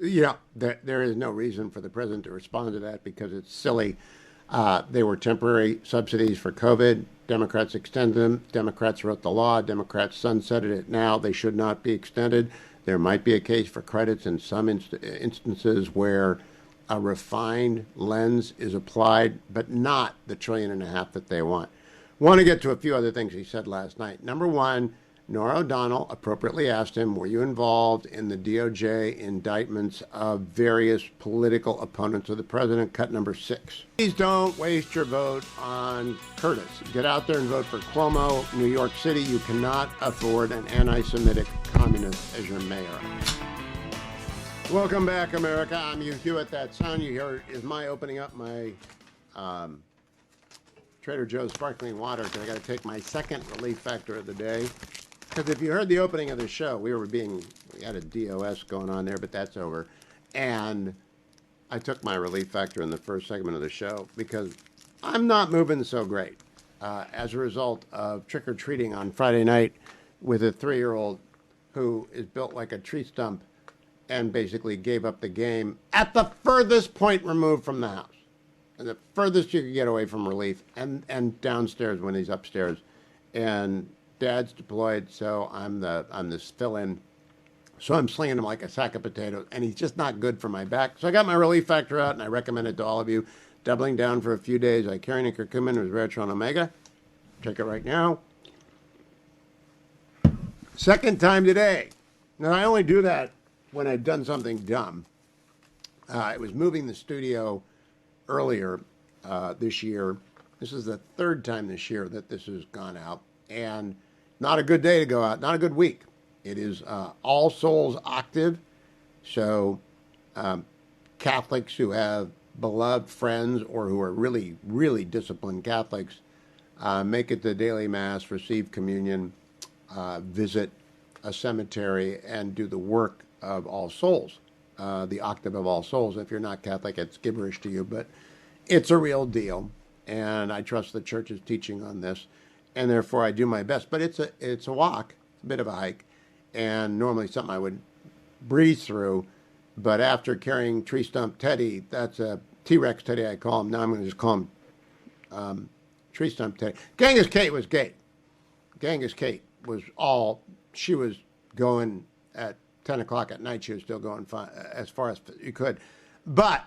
There is no reason for the president to respond to that because it's silly. They were temporary subsidies for COVID. Democrats extended them. Democrats wrote the law. Democrats sunsetted it now. They should not be extended. There might be a case for credits in some instances where a refined lens is applied, but not the $1.5 trillion that they want. Want to get to a few other things he said last night. Number one, Norah O'Donnell appropriately asked him, were you involved in the DOJ indictments of various political opponents of the president? Cut number 6. Please don't waste your vote on Curtis. Get out there and vote for Cuomo, New York City. You cannot afford an anti-Semitic communist as your mayor. Welcome back, America. I'm Hugh Hewitt. That sound you hear is my opening up my Trader Joe's sparkling water because I got to take my second relief factor of the day. Because if you heard the opening of the show, we had a DOS going on there, but that's over. And I took my relief factor in the first segment of the show because I'm not moving so great as a result of trick-or-treating on Friday night with a 3-year-old who is built like a tree stump and basically gave up the game at the furthest point removed from the house. And the furthest you could get away from relief and downstairs when he's upstairs. And Dad's deployed, so I'm this fill-in. So I'm slinging him like a sack of potatoes, and he's just not good for my back. So I got my relief factor out, and I recommend it to all of you. doubling down for a few days. Icarian curcumin with resveratrol omega. Check it right now. Second time today. Now, I only do that when I've done something dumb. I was moving the studio earlier this year. This is the third time this year that this has gone out. And not a good day to go out, not a good week. It is All Souls Octave. So Catholics who have beloved friends or who are really, really disciplined Catholics make it to daily Mass, receive communion, visit a cemetery, and do the work of All Souls, the Octave of All Souls. If you're not Catholic, it's gibberish to you, but it's a real deal. And I trust the Church's teaching on this, and therefore I do my best. But it's a walk, a bit of a hike, and normally something I would breeze through. But after carrying Tree Stump Teddy, that's a T-Rex Teddy I call him. Now I'm going to just call him Tree Stump Teddy. Genghis Kate was gay. Genghis Kate was she was going at 10 o'clock at night. She was still going as far as you could. But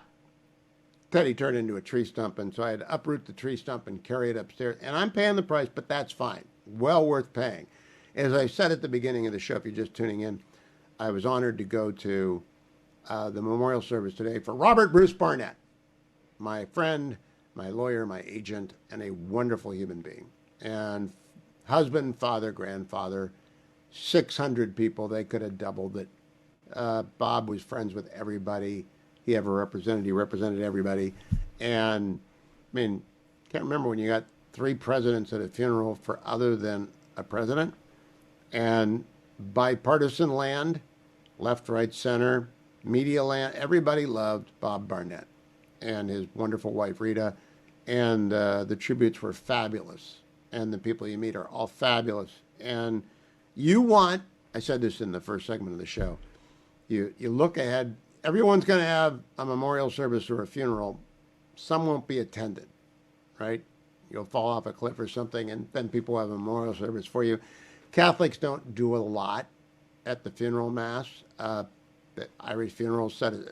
Teddy turned into a tree stump, and so I had to uproot the tree stump and carry it upstairs. And I'm paying the price, but that's fine. Well worth paying. As I said at the beginning of the show, if you're just tuning in, I was honored to go to the memorial service today for Robert Bruce Barnett, my friend, my lawyer, my agent, and a wonderful human being. And husband, father, grandfather, 600 people. They could have doubled it. Bob was friends with everybody he ever represented. He represented everybody. And, I mean, can't remember when you got 3 presidents at a funeral for other than a president. And bipartisan land, left, right, center, media land, everybody loved Bob Barnett and his wonderful wife, Rita. And the tributes were fabulous. And the people you meet are all fabulous. And I said this in the first segment of the show, you look ahead, everyone's going to have a memorial service or a funeral. Some won't be attended, right? You'll fall off a cliff or something, and then people have a memorial service for you. Catholics don't do a lot at the funeral mass. The Irish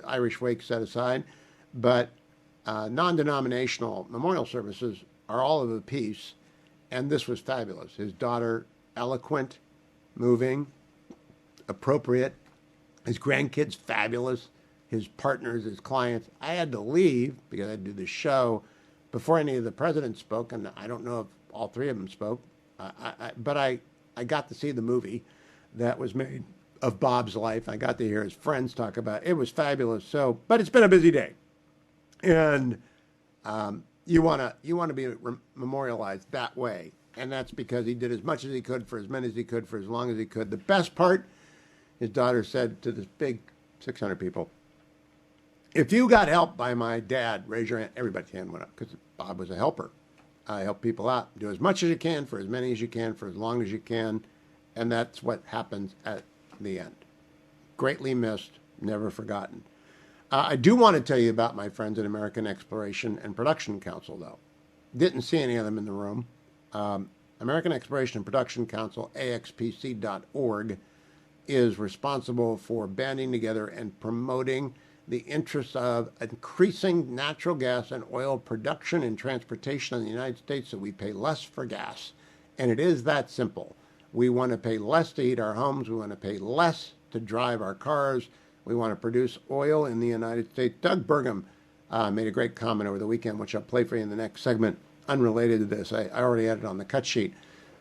Irish wake set aside, but non-denominational memorial services are all of a piece, and this was fabulous. His daughter, eloquent, moving, appropriate. His grandkids, fabulous. His partners, his clients. I had to leave because I had to do the show before any of the presidents spoke, and I don't know if all 3 of them spoke. But I got to see the movie that was made of Bob's life. I got to hear his friends talk about it. It was fabulous. So, but it's been a busy day, and you want to be memorialized that way, and that's because he did as much as he could for as many as he could for as long as he could. The best part, his daughter said to this big 600 people, "If you got help by my dad, raise your hand." Everybody's hand went up because Bob was a helper. Help people out. Do as much as you can for as many as you can for as long as you can. And that's what happens at the end. Greatly missed, never forgotten. I do want to tell you about my friends at American Exploration and Production Council, though. Didn't see any of them in the room. American Exploration and Production Council, axpc.org, is responsible for banding together and promoting the interests of increasing natural gas and oil production and transportation in the United States so we pay less for gas. And it is that simple. We want to pay less to heat our homes. We want to pay less to drive our cars. We want to produce oil in the United States. Doug Burgum made a great comment over the weekend, which I'll play for you in the next segment, unrelated to this. I already had it on the cut sheet.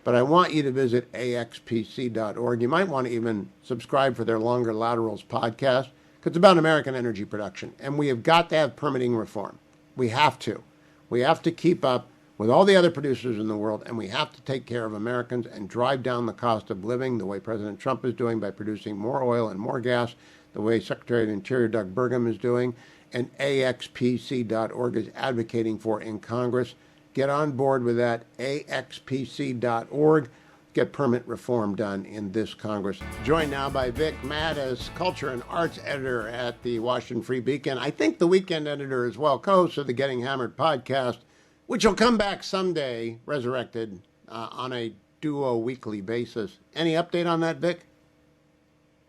But I want you to visit axpc.org. You might want to even subscribe for their Longer Laterals podcast, because it's about American energy production. And we have got to have permitting reform. We have to. We have to keep up with all the other producers in the world, and we have to take care of Americans and drive down the cost of living the way President Trump is doing by producing more oil and more gas, the way Secretary of the Interior Doug Burgum is doing, and axpc.org is advocating for in Congress. Get on board with that, axpc.org. Get permit reform done in this Congress. Joined now by Vic Mattis, culture and arts editor at the Washington Free Beacon. I think the weekend editor as well, co-host of the Getting Hammered podcast, which will come back someday, resurrected on a duo weekly basis. Any update on that, Vic?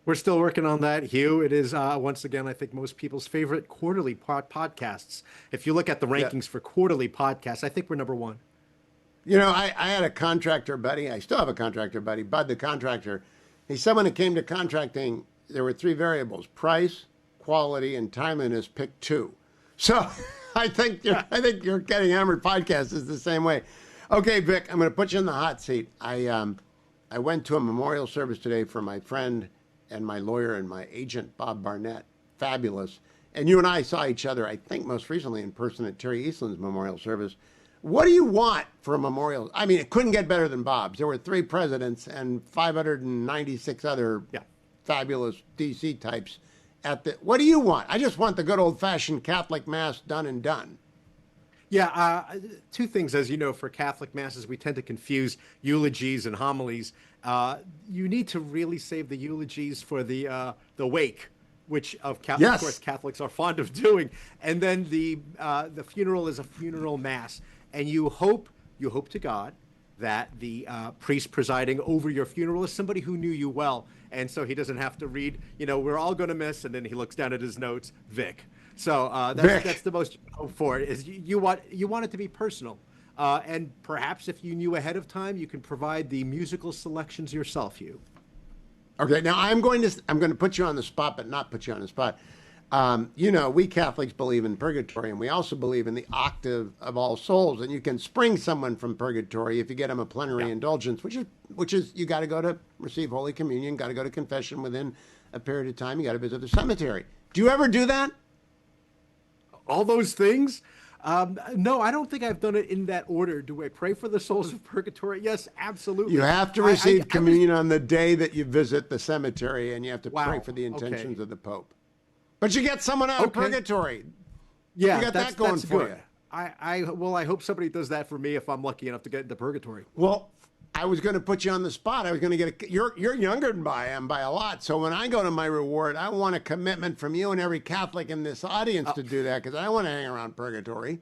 We're still working on that, Hugh. It is, once again, I think most people's favorite quarterly podcasts. If you look at the Yeah. rankings for quarterly podcasts, I think we're number one. I had a contractor buddy. I still have a contractor buddy, Bud the contractor. He's someone that came to contracting. There were three variables: price, quality, and timeliness. Pick two. So I think your Getting Hammered podcast is the same way. Okay, Vic, I'm going to put you in the hot seat. I went to a memorial service today for my friend and my lawyer and my agent, Bob Barnett. Fabulous. And you and I saw each other, I think, most recently in person at Terry Eastland's memorial service. What do you want for a memorial? I mean, it couldn't get better than Bob's. There were 3 presidents and 596 other fabulous DC types at the. What do you want? I just want the good old-fashioned Catholic Mass done and done. Yeah, 2 things, as you know, for Catholic masses, we tend to confuse eulogies and homilies. You need to really save the eulogies for the wake, which of course Catholics are fond of doing, and then the funeral is a funeral mass, and you hope to God that the priest presiding over your funeral is somebody who knew you well, and so he doesn't have to read, we're all going to miss, and then he looks down at his notes, Vic. So that's the most you hope for, is you want it to be personal. And perhaps if you knew ahead of time, you can provide the musical selections yourself, Hugh. Okay, now I'm going to put you on the spot, but not put you on the spot. We Catholics believe in purgatory, and we also believe in the octave of all souls. And you can spring someone from purgatory if you get them a plenary indulgence, which is you got to go to receive Holy Communion, got to go to confession within a period of time. You got to visit the cemetery. Do you ever do that? All those things? No, I don't think I've done it in that order. Do I pray for the souls of purgatory? Yes, absolutely. You have to receive communion on the day that you visit the cemetery, and you have to pray for the intentions of the Pope. But you get someone out of purgatory. Yeah, you got that going for good. you. I hope somebody does that for me if I'm lucky enough to get into purgatory. Well, I was going to put you on the spot. I was going to get you're younger than I am by a lot. So when I go to my reward, I want a commitment from you and every Catholic in this audience to do that, because I don't want to hang around purgatory.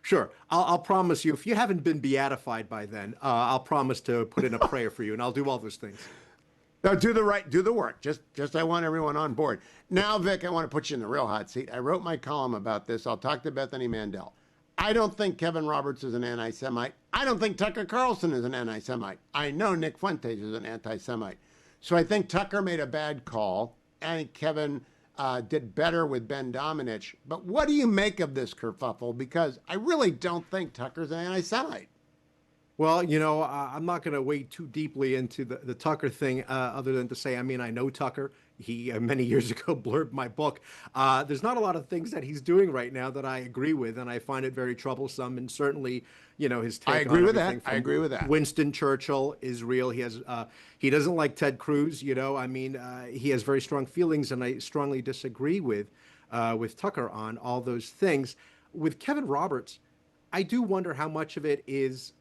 Sure. I'll promise you, if you haven't been beatified by then, I'll promise to put in a prayer for you, and I'll do all those things. No, do the work. Just I want everyone on board. Now, Vic, I want to put you in the real hot seat. I wrote my column about this. I'll talk to Bethany Mandel. I don't think Kevin Roberts is an anti-Semite. I don't think Tucker Carlson is an anti-Semite. I know Nick Fuentes is an anti-Semite. So I think Tucker made a bad call. I think Kevin did better with Ben Domenech. But what do you make of this kerfuffle? Because I really don't think Tucker's an anti-Semite. Well, I'm not going to wade too deeply into the Tucker thing, other than to say, I know Tucker. He, many years ago, blurbed my book. There's not a lot of things that he's doing right now that I agree with, and I find it very troublesome. And certainly, his take I agree with that. from I agree with that. Winston Churchill is real. He doesn't like Ted Cruz. He has very strong feelings, and I strongly disagree with Tucker on all those things. With Kevin Roberts, I do wonder how much of it is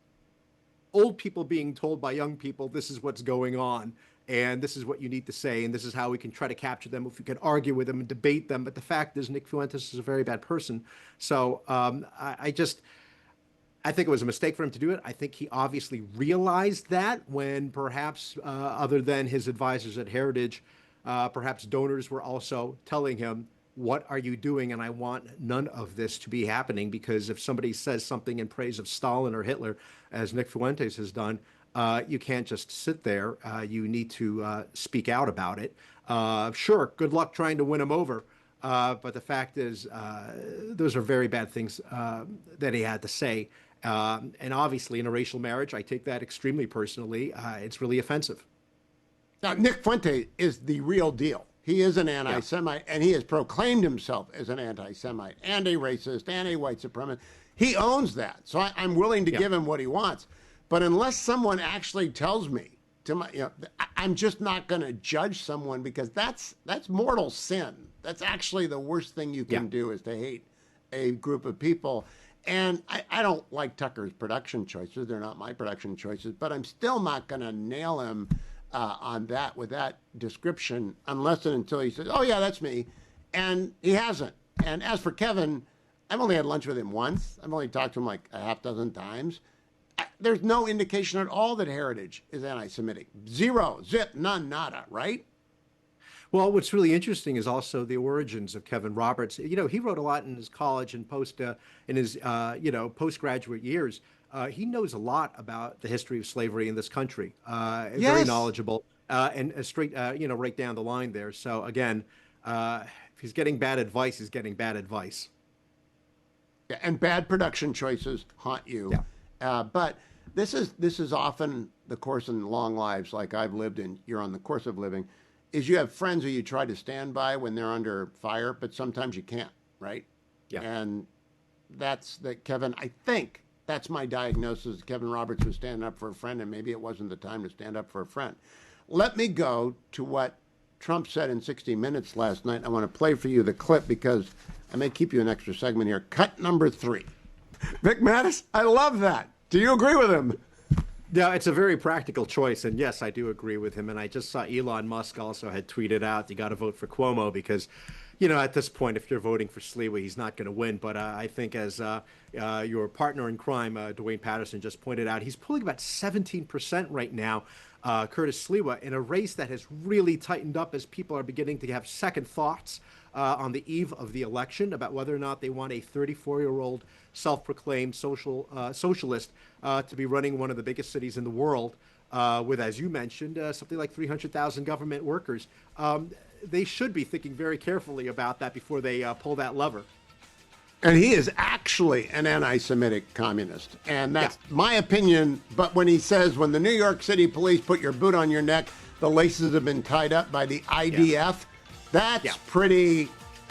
old people being told by young people, this is what's going on, and this is what you need to say, and this is how we can try to capture them, if we can argue with them and debate them. But the fact is, Nick Fuentes is a very bad person. So I think it was a mistake for him to do it. I think he obviously realized that when perhaps, other than his advisors at Heritage, perhaps donors were also telling him, what are you doing? And I want none of this to be happening, because if somebody says something in praise of Stalin or Hitler, as Nick Fuentes has done, you can't just sit there. You need to speak out about it. Sure, good luck trying to win him over. But the fact is, those are very bad things that he had to say. And obviously, in a racial marriage, I take that extremely personally. It's really offensive. Now, Nick Fuentes is the real deal. He is an anti-Semite, and he has proclaimed himself as an anti-Semite and a racist and a white supremacist. He owns that. So I'm willing to give him what he wants. But unless someone actually tells me, I'm just not going to judge someone, because that's mortal sin. That's actually the worst thing you can do, is to hate a group of people. And I don't like Tucker's production choices. They're not my production choices. But I'm still not going to nail him on that with that description, unless and until he says, oh, yeah, that's me. And he hasn't. And as for Kevin, I've only had lunch with him once. I've only talked to him like a half dozen times. There's no indication at all that Heritage is anti-Semitic. Zero, zip, none, nada, right? Well, what's really interesting is also the origins of Kevin Roberts. He wrote a lot in his college and in his postgraduate years. He knows a lot about the history of slavery in this country. Very Yes. knowledgeable and straight, right down the line there. So again, if he's getting bad advice, he's getting bad advice. Yeah, and bad production choices haunt you. Yeah. But this is often the course in long lives, like I've lived and you're on the course of living, is you have friends who you try to stand by when they're under fire, but sometimes you can't, right? Yeah. And that's that Kevin, I think that's my diagnosis. Kevin Roberts was standing up for a friend, and maybe it wasn't the time to stand up for a friend. Let me go to what Trump said in 60 Minutes last night. I want to play for you the clip because I may keep you an extra segment here. Cut number 3. Vic Mattis, I love that. Do you agree with him? Yeah, it's a very practical choice, and yes, I do agree with him. And I just saw Elon Musk also had tweeted out, "You got to vote for Cuomo because, at this point, if you're voting for Sliwa, he's not going to win." But I think, as your partner in crime, Dwayne Patterson, just pointed out, he's pulling about 17% right now, Curtis Sliwa, in a race that has really tightened up as people are beginning to have second thoughts on the eve of the election about whether or not they want a 34-year-old self-proclaimed socialist to be running one of the biggest cities in the world with, as you mentioned, something like 300,000 government workers. They should be thinking very carefully about that before they pull that lever. And he is actually an anti-Semitic communist. And that's my opinion. But when he says, when the New York City police put your boot on your neck, the laces have been tied up by the IDF, that's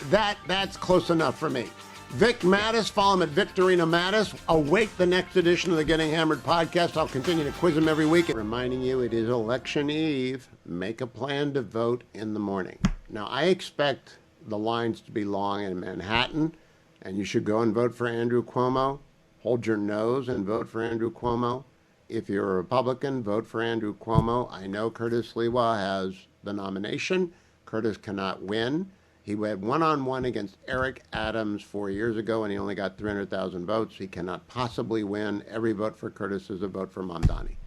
that's close enough for me. Vic Mattis, follow him at Victorino Mattis. Await the next edition of the Getting Hammered podcast. I'll continue to quiz him every week. Reminding you, it is election eve. Make a plan to vote in the morning. Now, I expect the lines to be long in Manhattan, and you should go and vote for Andrew Cuomo. Hold your nose and vote for Andrew Cuomo. If you're a Republican, vote for Andrew Cuomo. I know Curtis Sliwa has the nomination. Curtis cannot win. He went one-on-one against Eric Adams 4 years ago, and he only got 300,000 votes. He cannot possibly win. Every vote for Curtis is a vote for Mamdani.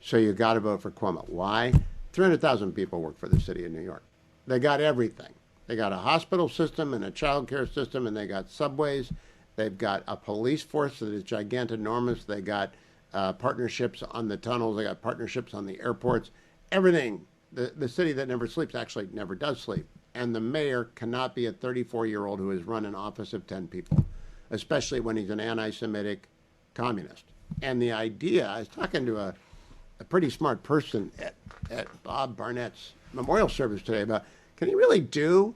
So you got to vote for Cuomo. Why? 300,000 people work for the city of New York. They got everything. They got a hospital system and a child care system, and they got subways. They've got a police force that is gigantinormous. They got partnerships on the tunnels. They got partnerships on the airports. Everything. The city that never sleeps actually never does sleep. And the mayor cannot be a 34-year-old who has run an office of 10 people, especially when he's an anti-Semitic communist. And the idea, I was talking to a pretty smart person at Bob Barnett's memorial service today about, can he really do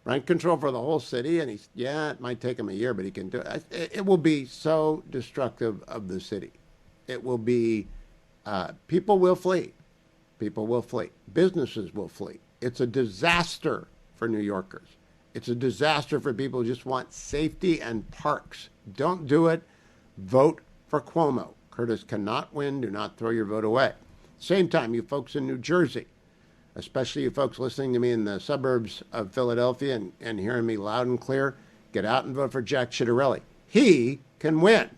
rent control for the whole city? And he's, it might take him a year, but he can do it. It will be so destructive of the city. It will be, people will flee. People will flee. Businesses will flee. It's a disaster for New Yorkers. It's a disaster for people who just want safety and parks. Don't do it. Vote for Cuomo. Curtis cannot win. Do not throw your vote away. Same time, you folks in New Jersey, especially you folks listening to me in the suburbs of Philadelphia and hearing me loud and clear, get out and vote for Jack Ciattarelli. He can win.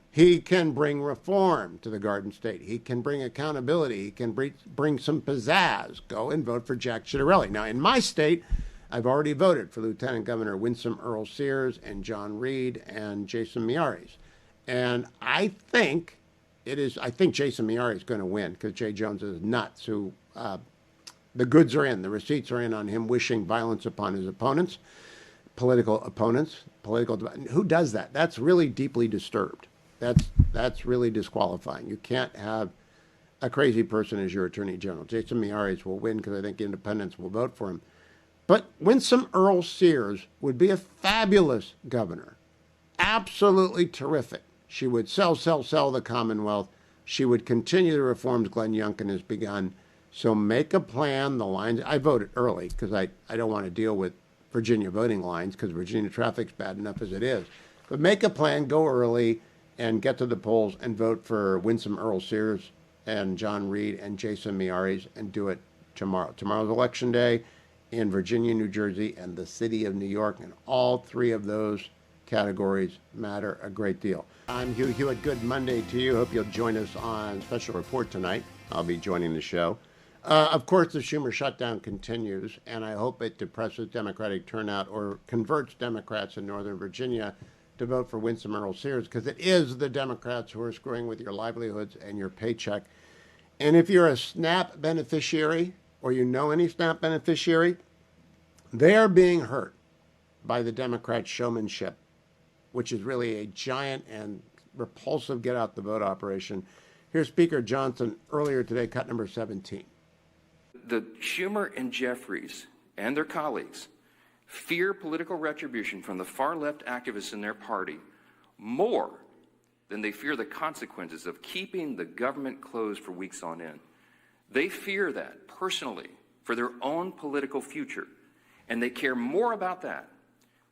He can bring reform to the Garden State. He can bring accountability. He can bring some pizzazz. Go and vote for Jack Ciattarelli. Now, in my state, I've already voted for Lieutenant Governor Winsome Earl Sears and John Reed and Jason Miyares. And I think Jason Miyares is going to win because Jay Jones is nuts. Who the goods are in. The receipts are in on him wishing violence upon his opponents, political opponents. Who does that? That's really deeply disturbed. That's really disqualifying. You can't have a crazy person as your attorney general. Jason Miyares will win because I think independents will vote for him. But Winsome Earl Sears would be a fabulous governor. Absolutely terrific. She would sell the Commonwealth. She would continue the reforms Glenn Youngkin has begun. So make a plan. The lines. I voted early because I don't want to deal with Virginia voting lines because Virginia traffic's bad enough as it is. But make a plan. Go early. And get to the polls and vote for Winsome Earl Sears and John Reed and Jason Miyares and do it tomorrow. Tomorrow's election day in Virginia, New Jersey, and the city of New York. And all three of those categories matter a great deal. I'm Hugh Hewitt. Good Monday to you. Hope you'll join us on Special Report tonight. I'll be joining the show. Of course, the Schumer shutdown continues, and I hope it depresses Democratic turnout or converts Democrats in Northern Virginia to vote for Winsome Earl Sears, because it is the Democrats who are screwing with your livelihoods and your paycheck. And if you're a SNAP beneficiary or you know any SNAP beneficiary, they are being hurt by the Democrat showmanship, which is really a giant and repulsive get-out-the-vote operation. Here's Speaker Johnson earlier today, cut number 17. The Schumer and Jeffries and their colleagues fear political retribution from the far-left activists in their party more than they fear the consequences of keeping the government closed for weeks on end. They fear that personally for their own political future, and they care more about that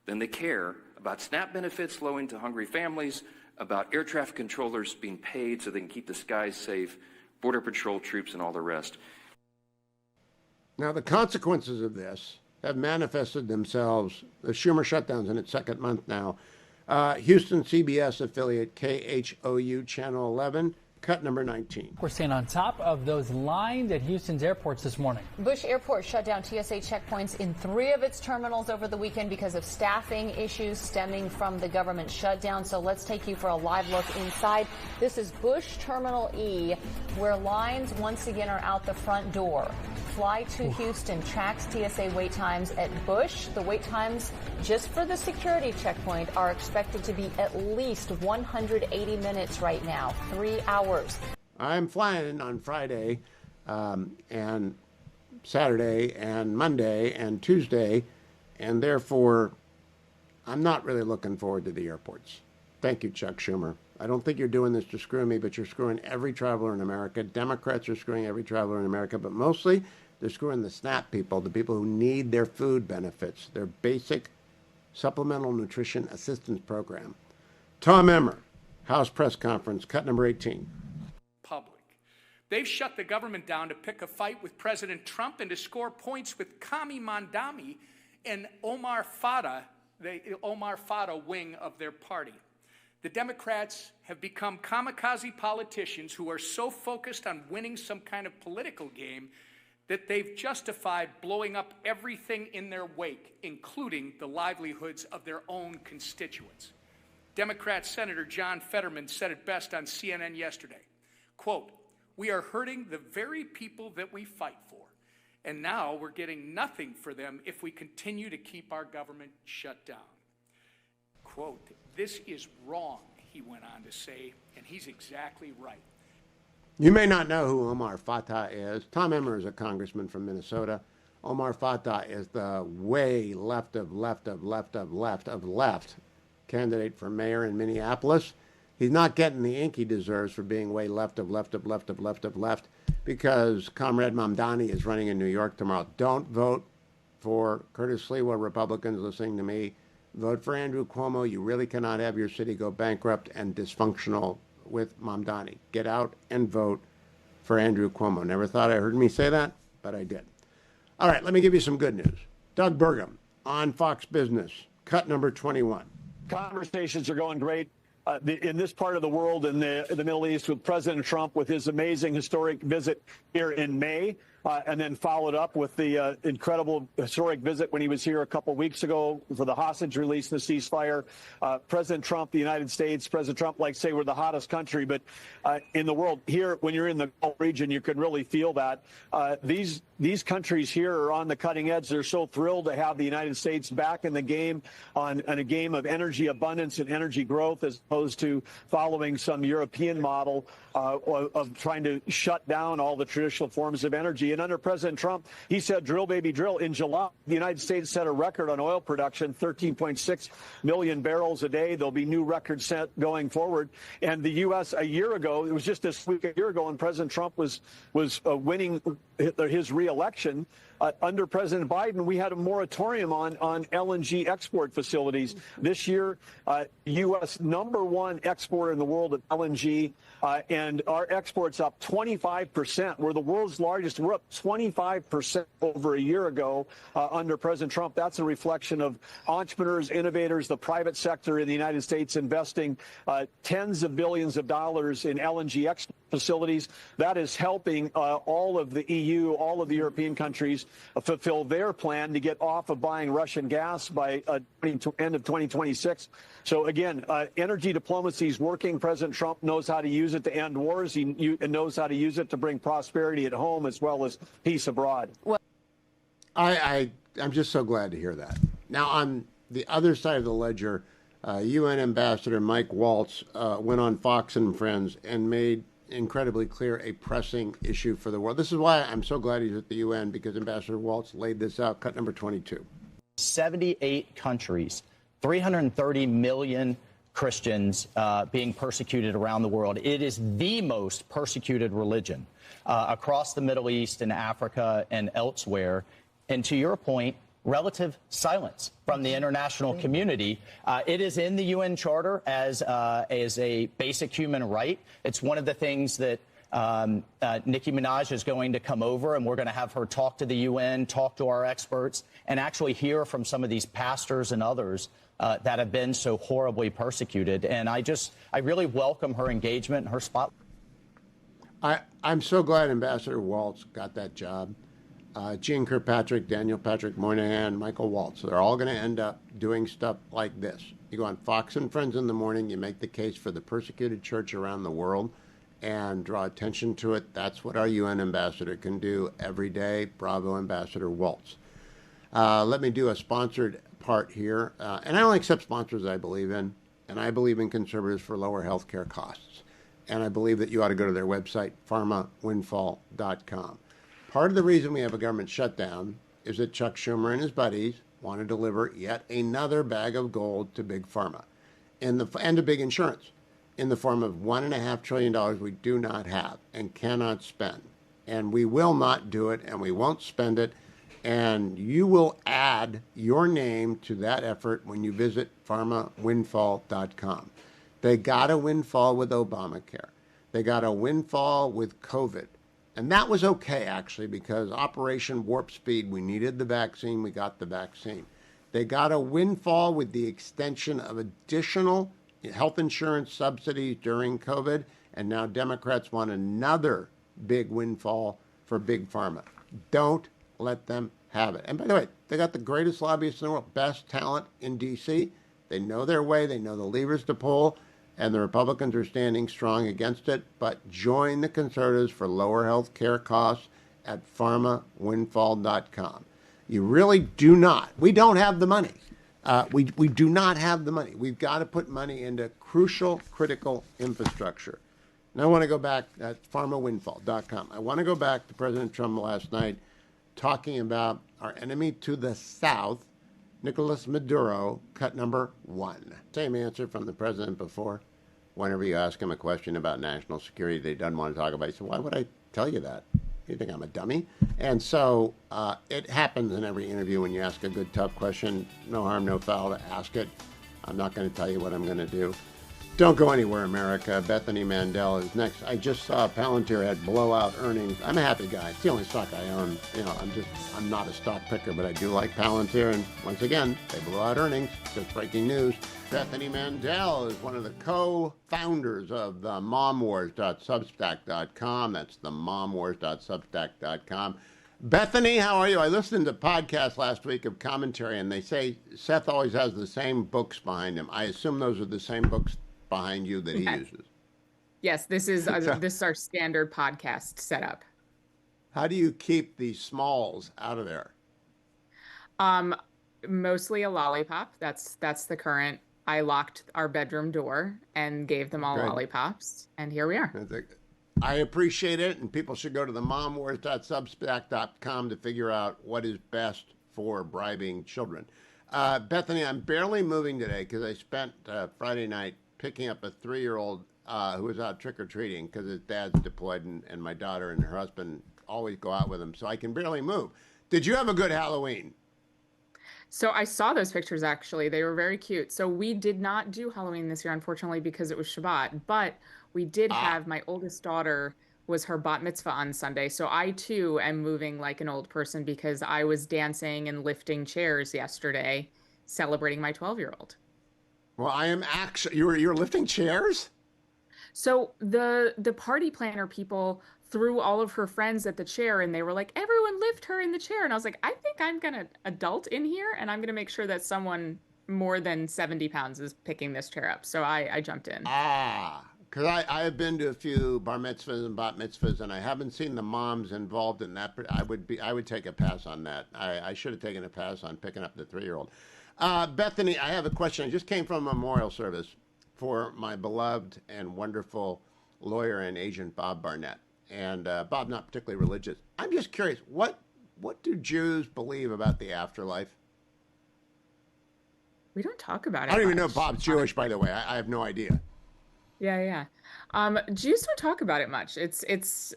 than they care about SNAP benefits flowing to hungry families, about air traffic controllers being paid so they can keep the skies safe, Border Patrol troops, and all the rest. Now, the consequences of this have manifested themselves. The Schumer shutdown's in its second month now. Houston CBS affiliate KHOU Channel 11, cut number 19. We're staying on top of those lined at Houston's airports this morning. Bush Airport shut down TSA checkpoints in 3 of its terminals over the weekend because of staffing issues stemming from the government shutdown. So let's take you for a live look inside. This is Bush Terminal E, where lines once again are out the front door. Fly to Houston tracks TSA wait times at Bush. The wait times just for the security checkpoint are expected to be at least 180 minutes right now, 3 hours. I'm flying on Friday and Saturday and Monday and Tuesday, and therefore I'm not really looking forward to the airports. Thank you, Chuck Schumer. I don't think you're doing this to screw me, but you're screwing every traveler in America. Democrats are screwing every traveler in America, but mostly they're screwing the SNAP people, the people who need their food benefits, their basic supplemental nutrition assistance program. Tom Emmer, House press conference, cut number 18. Public. They've shut the government down to pick a fight with President Trump and to score points with Kami Mandami and Omar Fada, the Omar Fada wing of their party. The Democrats have become kamikaze politicians who are so focused on winning some kind of political game that they've justified blowing up everything in their wake, including the livelihoods of their own constituents. Democrat Senator John Fetterman said it best on CNN yesterday, quote, "We are hurting the very people that we fight for, and now we're getting nothing for them if we continue to keep our government shut down." Quote, "This is wrong," he went on to say, and he's exactly right. You may not know who Omar Fata is. Tom Emmer is a congressman from Minnesota. Omar Fata is the way left candidate for mayor in Minneapolis. He's not getting the ink he deserves for being way left, because Comrade Mamdani is running in New York tomorrow. Don't vote for Curtis Sliwa, Republicans listening to me. Vote for Andrew Cuomo. You really cannot have your city go bankrupt and dysfunctional with Mamdani. Get out and vote for Andrew Cuomo. Never thought I heard me say that, but I did. All right, let me give you some good news. Doug Burgum on Fox Business, cut number 21. Conversations are going great in this part of the world, in the Middle East, with President Trump, with his amazing historic visit here in May. And then followed up with the incredible historic visit when he was here a couple weeks ago for the hostage release and the ceasefire. President Trump, the United States, President Trump, like say we're the hottest country, but in the world here, when you're in the Gulf region, you can really feel that. These countries here are on the cutting edge. They're so thrilled to have the United States back in the game on a game of energy abundance and energy growth, as opposed to following some European model of trying to shut down all the traditional forms of energy. And under President Trump, he said, drill, baby, drill. In July, the United States set a record on oil production, 13.6 million barrels a day. There'll be new records set going forward. And the U.S. a year ago, it was just this week, a year ago, when President Trump was winning his re-election, under President Biden, we had a moratorium on LNG export facilities. This year, U.S. #1 exporter in the world of LNG, and our exports up 25%. We're the world's largest. We're up 25% over a year ago under President Trump. That's a reflection of entrepreneurs, innovators, the private sector in the United States investing tens of billions of dollars in LNG export facilities. That is helping all of the EU, all of the European countries fulfill their plan to get off of buying Russian gas by end of 2026. So again, energy diplomacy is working. President Trump knows how to use it to end wars. He knows how to use it to bring prosperity at home as well as peace abroad. Well, I'm just so glad to hear that. Now, on the other side of the ledger, UN Ambassador Mike Waltz went on Fox and Friends and made incredibly clear a pressing issue for the world. This is why I'm so glad he's at the UN, because Ambassador Waltz laid this out. Cut number 22. 78 countries, 330 million Christians being persecuted around the world. It is the most persecuted religion across the Middle East and Africa and elsewhere. And to your point, relative silence from the international community. It is in the UN Charter as a basic human right. It's one of the things that Nicki Minaj is going to come over, and we're going to have her talk to the UN, talk to our experts, and actually hear from some of these pastors and others that have been so horribly persecuted. And I really welcome her engagement and her spot. I'm so glad Ambassador Waltz got that job. Gene Kirkpatrick, Daniel Patrick Moynihan, Michael Waltz, they're all going to end up doing stuff like this. You go on Fox and Friends in the morning, you make the case for the persecuted church around the world and draw attention to it. That's what our UN ambassador can do every day. Bravo, Ambassador Waltz. Let me do a sponsored part here. And I only accept sponsors I believe in, and I believe in conservatives for lower health care costs. And I believe that you ought to go to their website, pharmawindfall.com. Part of the reason we have a government shutdown is that Chuck Schumer and his buddies want to deliver yet another bag of gold to Big Pharma and to big insurance in the form of $1.5 trillion we do not have and cannot spend. And we will not do it, and we won't spend it. And you will add your name to that effort when you visit pharmawindfall.com. They got a windfall with Obamacare. They got a windfall with COVID. And that was okay, actually, because Operation Warp Speed, we needed the vaccine, we got the vaccine. They got a windfall with the extension of additional health insurance subsidies during COVID, and now Democrats want another big windfall for Big Pharma. Don't let them have it. And by the way, they got the greatest lobbyists in the world, best talent in D.C. They know their way, they know the levers to pull, and the Republicans are standing strong against it. But join the conservatives for lower health care costs at pharmawindfall.com. You really do not. We don't have the money. We do not have the money. We've got to put money into crucial, critical infrastructure. Now I want to go back at pharmawindfall.com. I want to go back to President Trump last night talking about our enemy to the south, Nicolas Maduro, cut number 1. Same answer from the president before. Whenever you ask him a question about national security that he doesn't want to talk about, he said, why would I tell you that? You think I'm a dummy? And so it happens in every interview when you ask a good, tough question. No harm, no foul to ask it. I'm not going to tell you what I'm going to do. Don't go anywhere, America. Bethany Mandel is next. I just saw Palantir had blowout earnings. I'm a happy guy. It's the only stock I own. You know, I'm not a stock picker, but I do like Palantir. And once again, they blew out earnings. Just breaking news. Bethany Mandel is one of the co-founders of the momwars.substack.com. That's the momwars.substack.com. Bethany, how are you? I listened to podcasts last week of commentary, and they say Seth always has the same books behind him. I assume those are the same books behind you that he uses. Yes, this is our standard podcast setup. How do you keep the smalls out of there? Mostly a lollipop. That's the current. I locked our bedroom door and gave them all lollipops, and here we are. I appreciate it, and people should go to the momwars.substack.com to figure out what is best for bribing children. Bethany, I'm barely moving today because I spent Friday night picking up a 3-year-old who was out trick-or-treating because his dad's deployed, and my daughter and her husband always go out with him, so I can barely move. Did you have a good Halloween? So I saw those pictures, actually. They were very cute. So we did not do Halloween this year, unfortunately, because it was Shabbat, but we did have my oldest daughter was her bat mitzvah on Sunday. So I too am moving like an old person because I was dancing and lifting chairs yesterday, celebrating my 12-year-old. Well, I am actually. You're lifting chairs? So the party planner people threw all of her friends at the chair and they were like, everyone lift her in the chair. And I was like, I think I'm gonna adult in here and I'm gonna make sure that someone more than 70 pounds is picking this chair up. So I jumped in. Because I have been to a few bar mitzvahs and bat mitzvahs, and I haven't seen the moms involved in that. I would take a pass on that. I should have taken a pass on picking up the 3-year-old. Bethany, I have a question. I just came from a memorial service for my beloved and wonderful lawyer and agent Bob Barnett. And Bob, not particularly religious. I'm just curious, what do Jews believe about the afterlife? We don't talk about it. I don't even know much. if Bob's Jewish, by the way. I have no idea. Yeah. Jews don't talk about it much. It's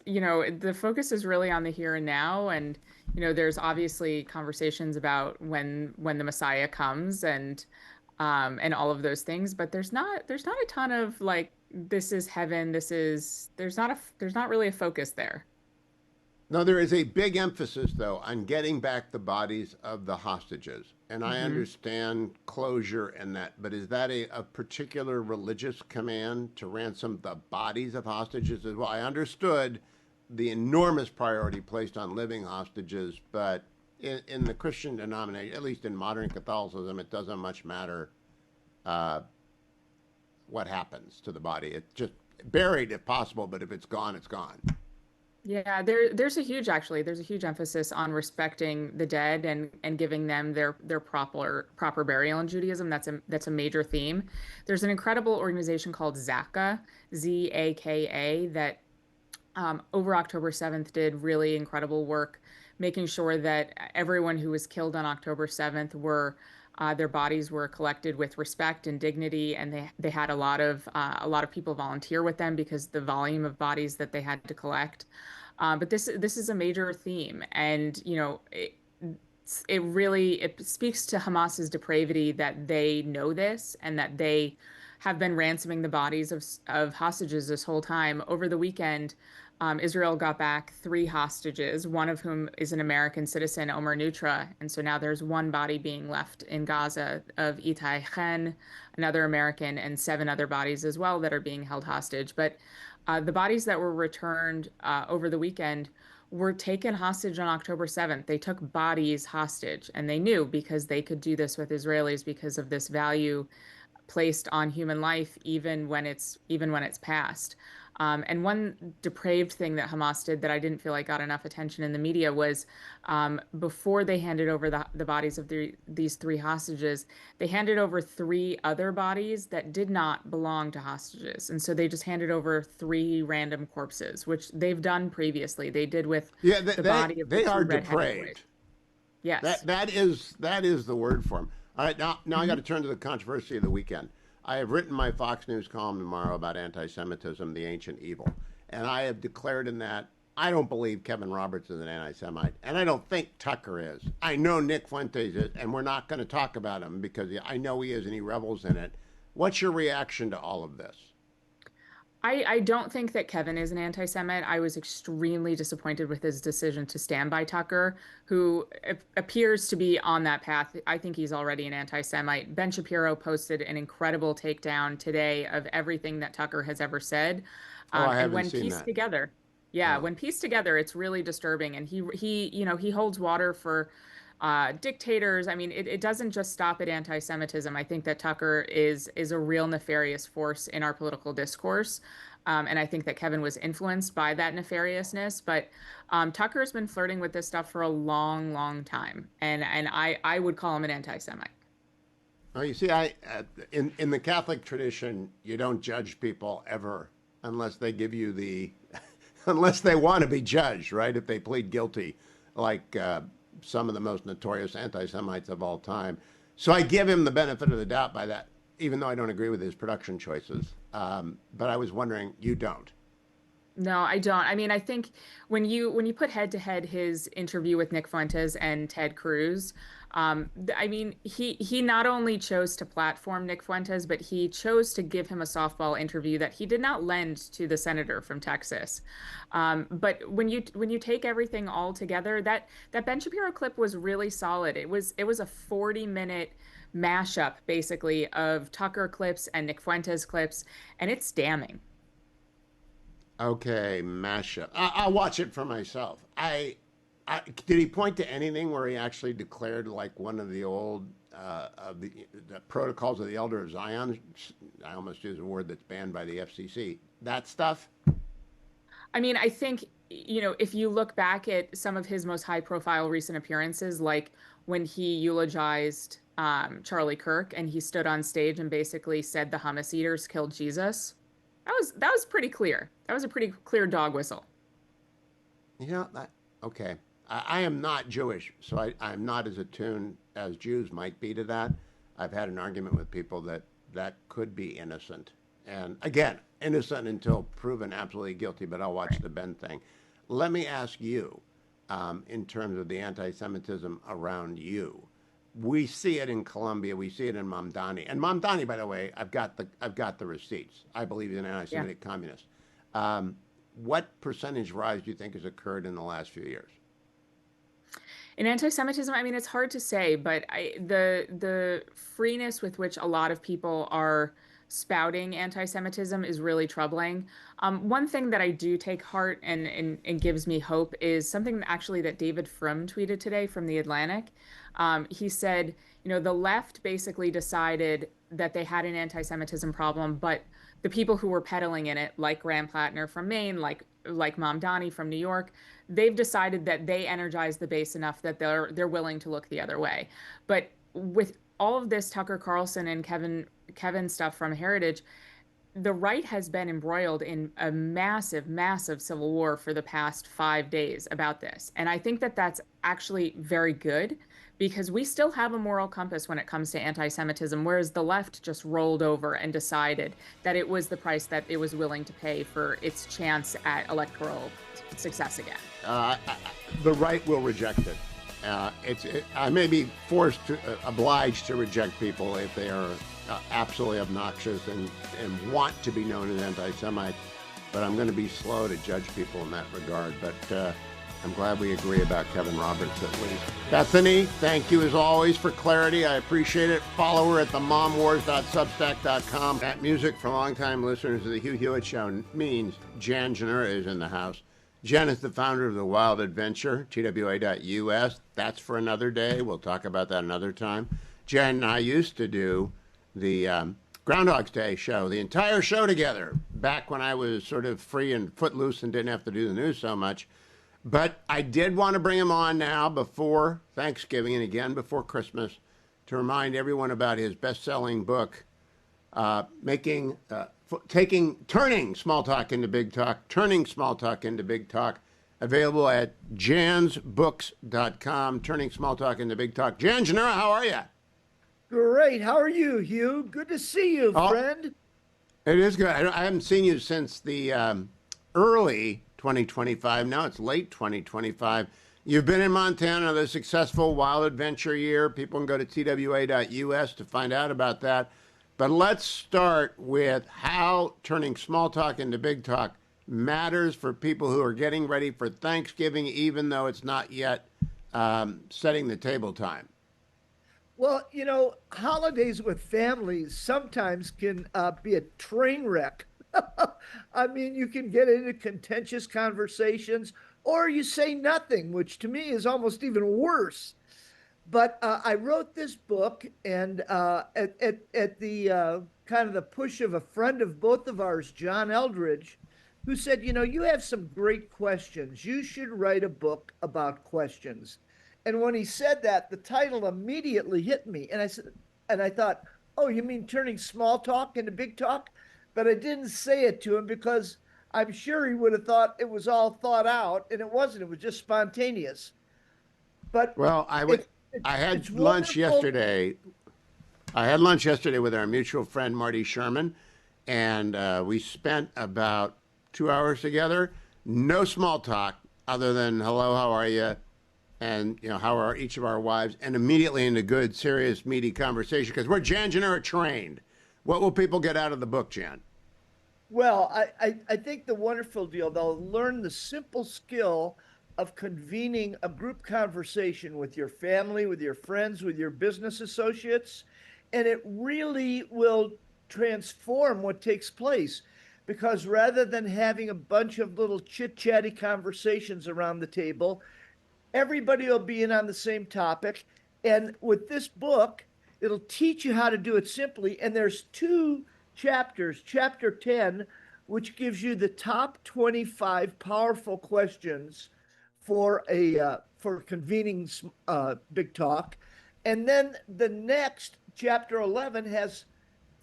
the focus is really on the here and now, and there's obviously conversations about when the Messiah comes and all of those things, but there's not a ton of like, this is heaven, there's not really a focus there. No, there is a big emphasis, though, on getting back the bodies of the hostages. And I understand closure and that, but is that a particular religious command to ransom the bodies of hostages as well? I understood the enormous priority placed on living hostages, but in the Christian denomination, at least in modern Catholicism, it doesn't much matter what happens to the body. It's just buried if possible, but if it's gone, it's gone. Yeah, there's a huge emphasis on respecting the dead and giving them their proper burial in Judaism. That's a major theme. There's an incredible organization called Zaka, Z-A-K-A, that over October 7th did really incredible work, making sure that everyone who was killed on October 7th their bodies were collected with respect and dignity, and they had a lot of people volunteer with them because the volume of bodies that they had to collect. But this is a major theme, and it speaks to Hamas's depravity that they know this and that they have been ransoming the bodies of hostages this whole time. Over the weekend, Israel got back 3 hostages, one of whom is an American citizen, Omer Nutra. And so now there's one body being left in Gaza of Itai Chen, another American, and 7 other bodies as well that are being held hostage. But the bodies that were returned over the weekend were taken hostage on October 7th. They took bodies hostage, and they knew because they could do this with Israelis because of this value placed on human life, even when it's past. And one depraved thing that Hamas did that I didn't feel like got enough attention in the media was before they handed over the bodies of these 3 hostages, they handed over 3 other bodies that did not belong to hostages. And so they just handed over 3 random corpses, which they've done previously. They did with the body of the 2 they are redheaded depraved. boys. Yes. That is the word for them. All right, now I got to turn to the controversy of the weekend. I have written my Fox News column tomorrow about anti-Semitism, the ancient evil. And I have declared in that I don't believe Kevin Roberts is an anti-Semite. And I don't think Tucker is. I know Nick Fuentes is, and we're not going to talk about him because I know he is and he revels in it. What's your reaction to all of this? I don't think that Kevin is an anti-Semite. I was extremely disappointed with his decision to stand by Tucker, who appears to be on that path. I think he's already an anti-Semite. Ben Shapiro posted an incredible takedown today of everything that Tucker has ever said. I haven't and when seen pieced that. together, when pieced together, it's really disturbing. And he holds water for dictators. I mean, it doesn't just stop at anti-Semitism. I think that Tucker is a real nefarious force in our political discourse. And I think that Kevin was influenced by that nefariousness. But Tucker has been flirting with this stuff for a long, long time. And I would call him an anti-Semite. Oh, you see, in the Catholic tradition, you don't judge people ever unless they give you unless they want to be judged, right? If they plead guilty, like some of the most notorious anti-Semites of all time. So I give him the benefit of the doubt by that, even though I don't agree with his production choices. But I was wondering, you don't. No, I don't. I mean, I think when you put head to head his interview with Nick Fuentes and Ted Cruz, I mean, he not only chose to platform Nick Fuentes, but he chose to give him a softball interview that he did not lend to the senator from Texas. But when you take everything all together, that Ben Shapiro clip was really solid. It was a 40-minute mashup basically of Tucker clips and Nick Fuentes clips, and it's damning. Okay, mashup. I'll watch it for myself. Did he point to anything where he actually declared like one of the old of the protocols of the Elder of Zion? I almost use a word that's banned by the FCC. That stuff. I mean, I think, if you look back at some of his most high-profile recent appearances, like when he eulogized Charlie Kirk and he stood on stage and basically said the hummus eaters killed Jesus, that was pretty clear. That was a pretty clear dog whistle. Okay. I am not Jewish, so I'm not as attuned as Jews might be to that. I've had an argument with people that could be innocent. And again, innocent until proven absolutely guilty, but I'll watch the Ben thing. Let me ask you, in terms of the anti-Semitism around you. We see it in Colombia. We see it in Mamdani. And Mamdani, by the way, I've got the receipts. I believe he's an anti-Semitic communist. What percentage rise do you think has occurred in the last few years? In anti-Semitism, I mean, it's hard to say, but the freeness with which a lot of people are spouting anti-Semitism is really troubling. One thing that I do take heart and gives me hope is something actually that David Frum tweeted today from The Atlantic. He said, the left basically decided that they had an anti-Semitism problem, but the people who were peddling in it, like Graham Plattner from Maine, like Mamdani from New York, they've decided that they energize the base enough that they're willing to look the other way. But with all of this Tucker Carlson and Kevin stuff from Heritage, the right has been embroiled in a massive, massive civil war for the past 5 days about this. And I think that that's actually very good because we still have a moral compass when it comes to anti-Semitism, whereas the left just rolled over and decided that it was the price that it was willing to pay for its chance at electoral success again. The right will reject it. I may be obliged to reject people if they are absolutely obnoxious and want to be known as anti-Semites, but I'm going to be slow to judge people in that regard. But I'm glad we agree about Kevin Roberts at least. Bethany, thank you as always for clarity. I appreciate it. Follow her at themomwars.substack.com. That music for longtime listeners of the Hugh Hewitt Show means Jan Janura is in the house. Jen is the founder of The Wild Adventure, TWA.US. That's for another day. We'll talk about that another time. Jen and I used to do the Groundhog's Day show, the entire show together, back when I was sort of free and footloose and didn't have to do the news so much. But I did want to bring him on now before Thanksgiving and again before Christmas to remind everyone about his best-selling book, turning small talk into big talk, turning small talk into big talk, available at jansbooks.com, turning small talk into big talk. Jan Janura, how are you? Great. How are you, Hugh? Good to see you, friend. It is good. I haven't seen you since the early 2025. Now it's late 2025. You've been in Montana, the successful Wild Adventure year. People can go to TWA.US to find out about that. But let's start with how turning small talk into big talk matters for people who are getting ready for Thanksgiving, even though it's not yet setting the table time. Well, holidays with families sometimes can be a train wreck. I mean, you can get into contentious conversations or you say nothing, which to me is almost even worse. But I wrote this book, and at the kind of the push of a friend of both of ours, John Eldridge, who said, you have some great questions. You should write a book about questions. And when he said that, the title immediately hit me. And I thought, oh, you mean turning small talk into big talk? But I didn't say it to him because I'm sure he would have thought it was all thought out, and it wasn't. It was just spontaneous. But I had lunch yesterday. I had lunch yesterday with our mutual friend Marty Sherman, and we spent about 2 hours together. No small talk other than hello, how are you? And, how are each of our wives? And immediately into good, serious, meaty conversation because we're Jan Gennaro trained. What will people get out of the book, Jan? Well, I think the wonderful deal, they'll learn the simple skill of convening a group conversation with your family, with your friends, with your business associates, and it really will transform what takes place. Because rather than having a bunch of little chit-chatty conversations around the table, everybody will be in on the same topic. And with this book, it'll teach you how to do it simply. And there's 2 chapters, chapter 10, which gives you the top 25 powerful questions for convening big talk. And then the next chapter 11 has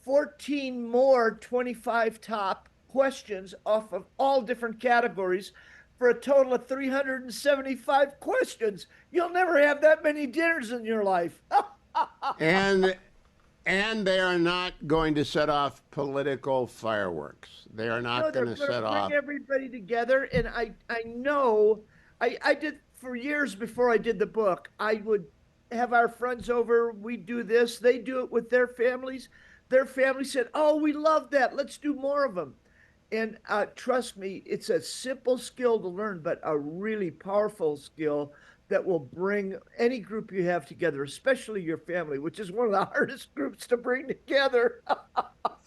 14 more 25 top questions off of all different categories for a total of 375 questions. You'll never have that many dinners in your life. And they are not going to set off political fireworks. They are not going to set off. Bring everybody together. And I know, I did for years before I did the book, I would have our friends over. We do this. They do it with their families. Their family said, oh, we love that. Let's do more of them. And trust me, it's a simple skill to learn, but a really powerful skill that will bring any group you have together, especially your family, which is one of the hardest groups to bring together.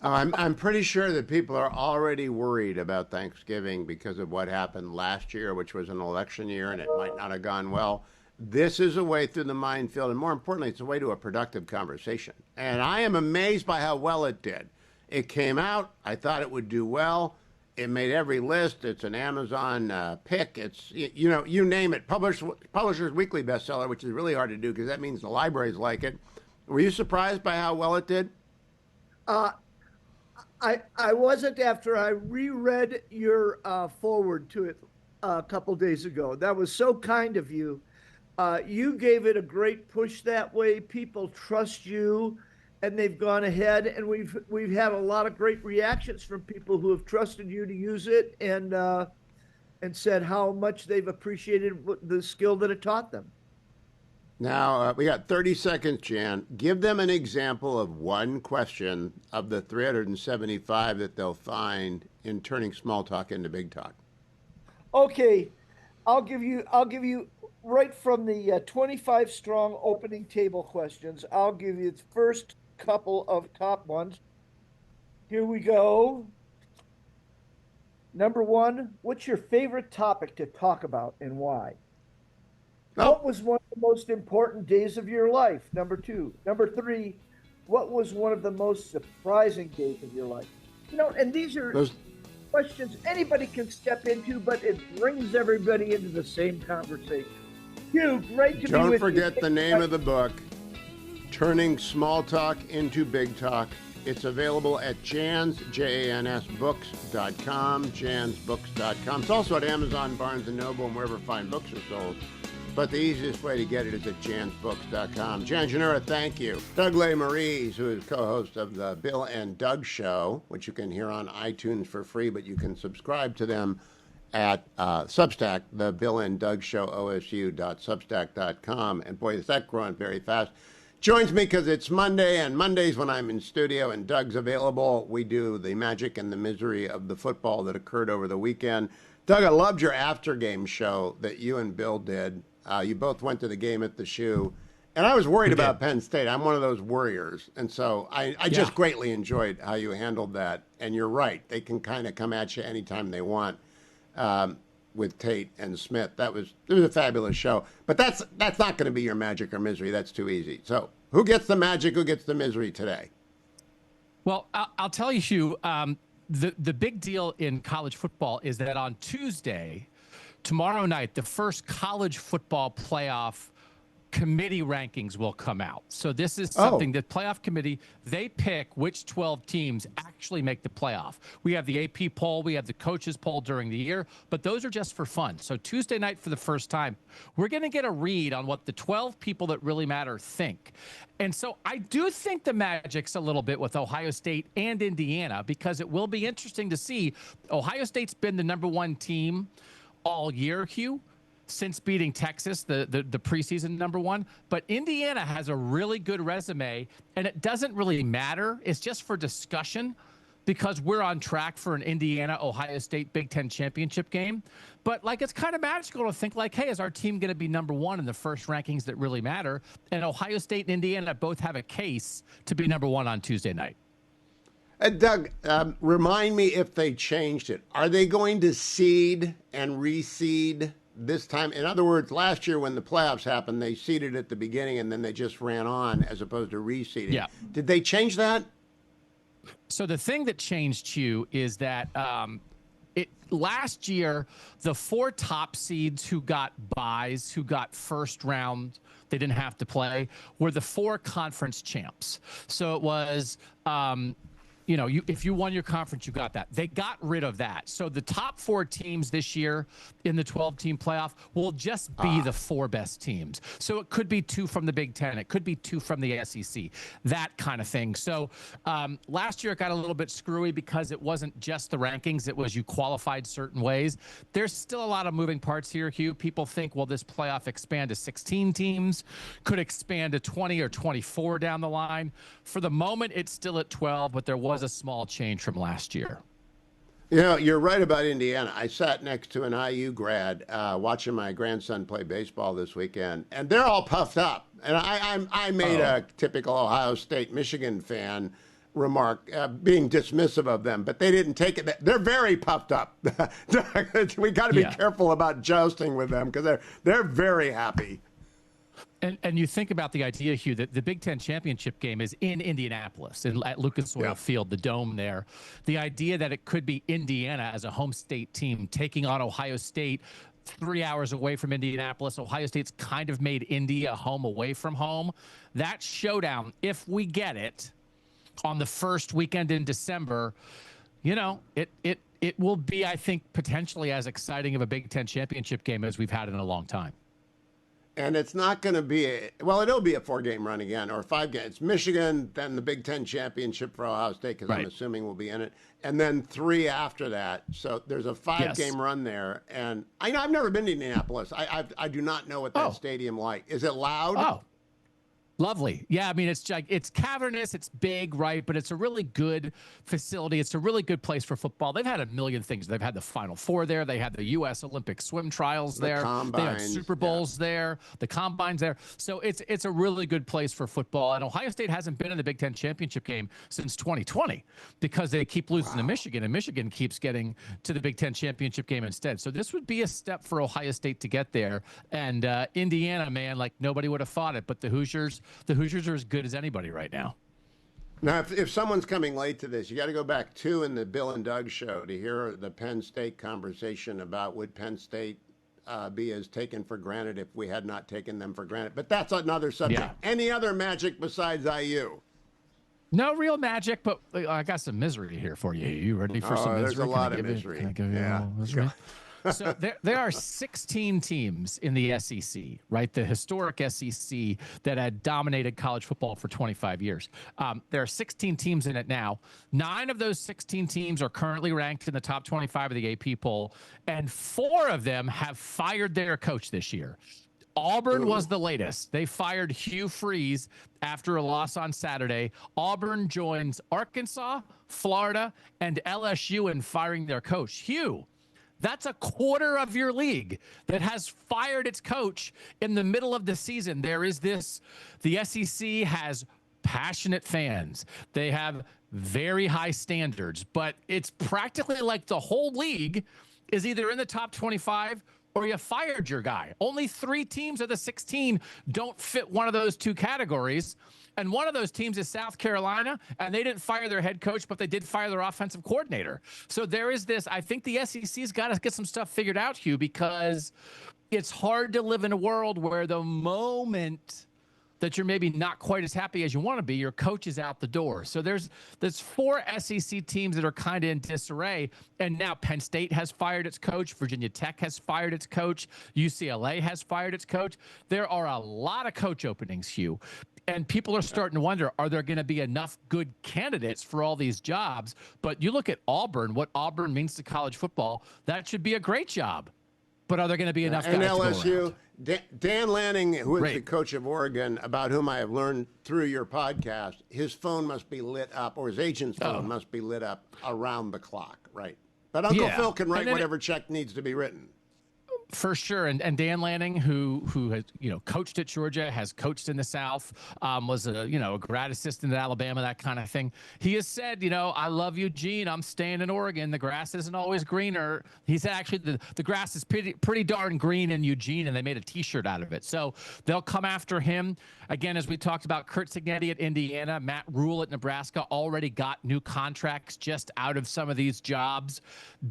I'm pretty sure that people are already worried about Thanksgiving because of what happened last year, which was an election year, and it might not have gone well. This is a way through the minefield, and more importantly, it's a way to a productive conversation. And I am amazed by how well it did. It came out. I thought it would do well. It made every list. It's an Amazon pick. It's, you name it. Publisher's Weekly bestseller, which is really hard to do because that means the libraries like it. Were you surprised by how well it did? I wasn't after I reread your foreword to it a couple days ago. That was so kind of you. You gave it a great push that way. People trust you. And they've gone ahead, and we've had a lot of great reactions from people who have trusted you to use it and said how much they've appreciated the skill that it taught them. Now, we got 30 seconds, Jan. Give them an example of one question of the 375 that they'll find in turning small talk into big talk. Okay, I'll give you right from the 25 strong opening table questions. I'll give you the first couple of top ones. Here we go. Number 1, what's your favorite topic to talk about and why? Oh. What was one of the most important days of your life? Number 2. Number 3, what was one of the most surprising days of your life? And these are questions anybody can step into, but it brings everybody into the same conversation. Hugh, great to be with you. Don't forget the name of the book, Turning Small Talk into Big Talk. It's available at jansbooks.com, jansbooks.com. It's also at Amazon, Barnes & Noble, and wherever fine books are sold. But the easiest way to get it is at jansbooks.com. Jan Gennaro, thank you. Doug LeMarie, who is co-host of the Bill and Doug Show, which you can hear on iTunes for free, but you can subscribe to them at Substack, the Bill and Doug Show, osu.substack.com. And boy, is that growing very fast. Joins me because it's Monday, and Mondays when I'm in studio and Doug's available, we do the magic and the misery of the football that occurred over the weekend. Doug, I loved your after-game show that you and Bill did. You both went to the game at the Shoe, and I was worried about Penn State. I'm one of those worriers, and so I just greatly enjoyed how you handled that. And you're right. They can kind of come at you anytime they want. With Tate and Smith. It was a fabulous show. But that's not going to be your magic or misery. That's too easy. So who gets the magic, who gets the misery today? Well, I'll tell you, Hugh, the big deal in college football is that on Tuesday, tomorrow night, the first college football playoff committee rankings will come out. So this is something that playoff committee, they pick which 12 teams actually make the playoff. We have the AP poll, we have the coaches poll during the year, but those are just for fun. So Tuesday night for the first time, we're going to get a read on what the 12 people that really matter think. And so I do think the magic's a little bit with Ohio State and Indiana, because it will be interesting to see. Ohio State's been the #1 team all year, Hugh, since beating Texas, the preseason #1. But Indiana has a really good resume, and it doesn't really matter. It's just for discussion, because we're on track for an Indiana-Ohio State Big Ten championship game. But, like, it's kind of magical to think, like, hey, is our team going to be #1 in the first rankings that really matter? And Ohio State and Indiana both have a case to be #1 on Tuesday night. Doug, remind me if they changed it. Are they going to seed and reseed this time? In other words, last year when the playoffs happened, they seeded at the beginning and then they just ran on as opposed to reseeding. Yeah. Did they change that? So the thing that changed, Hugh, is that last year, the 4 top seeds who got buys, who got first round, they didn't have to play, were the 4 conference champs. So it was if you won your conference, you got that. They got rid of that. So the top 4 teams this year in the 12-team playoff will just be the 4 best teams. So it could be 2 from the Big Ten. It could be 2 from the SEC, that kind of thing. So last year it got a little bit screwy because it wasn't just the rankings. It was you qualified certain ways. There's still a lot of moving parts here, Hugh. People think, will this playoff expand to 16 teams? Could expand to 20 or 24 down the line. For the moment, it's still at 12, but there was a small change from last year. You know, you're right about Indiana. I sat next to an IU grad watching my grandson play baseball this weekend, and they're all puffed up. And I made a typical Ohio State Michigan fan remark, being dismissive of them, but they didn't take it. They're very puffed up. We got to be careful about jousting with them because they're very happy. And you think about the idea, Hugh, that the Big Ten championship game is in Indianapolis, at Lucas Oil Field, the dome there. The idea that it could be Indiana as a home state team taking on Ohio State 3 hours away from Indianapolis. Ohio State's kind of made Indy a home away from home. That showdown, if we get it on the first weekend in December, it will be, I think, potentially as exciting of a Big Ten championship game as we've had in a long time. And it's not going to be it'll be a 4-game run again, or 5 games. It's Michigan, then the Big Ten championship for Ohio State, because I'm assuming we'll be in it, and then 3 after that. So there's a 5-game run there. And I've never been to Indianapolis. I do not know what that stadium like. Is it loud? Oh, lovely. Yeah, I mean, it's cavernous, it's big, right? But it's a really good facility. It's a really good place for football. They've had a million things. They've had the Final Four there. They had the U.S. Olympic swim trials there. They had Super Bowls there. The combines there. So it's a really good place for football. And Ohio State hasn't been in the Big Ten championship game since 2020 because they keep losing to Michigan, and Michigan keeps getting to the Big Ten championship game instead. So this would be a step for Ohio State to get there. And Indiana, man, like nobody would have thought it, but the Hoosiers are as good as anybody right now. Now, if someone's coming late to this, you got to go back 2 in the Bill and Doug show to hear the Penn State conversation about would Penn State be as taken for granted if we had not taken them for granted. But that's another subject. Yeah. Any other magic besides IU? No real magic, but I got some misery here for you. You ready for some misery? There's a lot of misery. Can I give you a little misery? So there are 16 teams in the SEC, right? The historic SEC that had dominated college football for 25 years. There are 16 teams in it now. 9 of those 16 teams are currently ranked in the top 25 of the AP poll, and 4 of them have fired their coach this year. Auburn was the latest. They fired Hugh Freeze after a loss on Saturday. Auburn joins Arkansas, Florida, and LSU in firing their coach. Hugh, that's a quarter of your league that has fired its coach in the middle of the season. The SEC has passionate fans. They have very high standards, but it's practically like the whole league is either in the top 25 or you fired your guy. Only 3 teams of the 16 don't fit one of those 2 categories. And one of those teams is South Carolina, and they didn't fire their head coach, but they did fire their offensive coordinator. So there is this. I think the SEC's got to get some stuff figured out, Hugh, because it's hard to live in a world where the moment that you're maybe not quite as happy as you want to be, your coach is out the door. So there's 4 SEC teams that are kind of in disarray. And now Penn State has fired its coach. Virginia Tech has fired its coach. UCLA has fired its coach. There are a lot of coach openings, Hugh. And people are starting to wonder, are there going to be enough good candidates for all these jobs? But you look at Auburn, what Auburn means to college football, that should be a great job. But are there going to be enough guys and to go LSU, around? Dan Lanning, who is the coach of Oregon, about whom I have learned through your podcast, his phone must be lit up, or his agent's phone must be lit up around the clock, right? But Uncle Phil can write whatever check needs to be written. For sure, and Dan Lanning, who has coached at Georgia, has coached in the South, was a grad assistant at Alabama, that kind of thing. He has said, I love Eugene, I'm staying in Oregon. The grass isn't always greener. He said actually the grass is pretty darn green in Eugene, and they made a T-shirt out of it. So they'll come after him again, as we talked about. Curt Cignetti at Indiana, Matt Rule at Nebraska already got new contracts just out of some of these jobs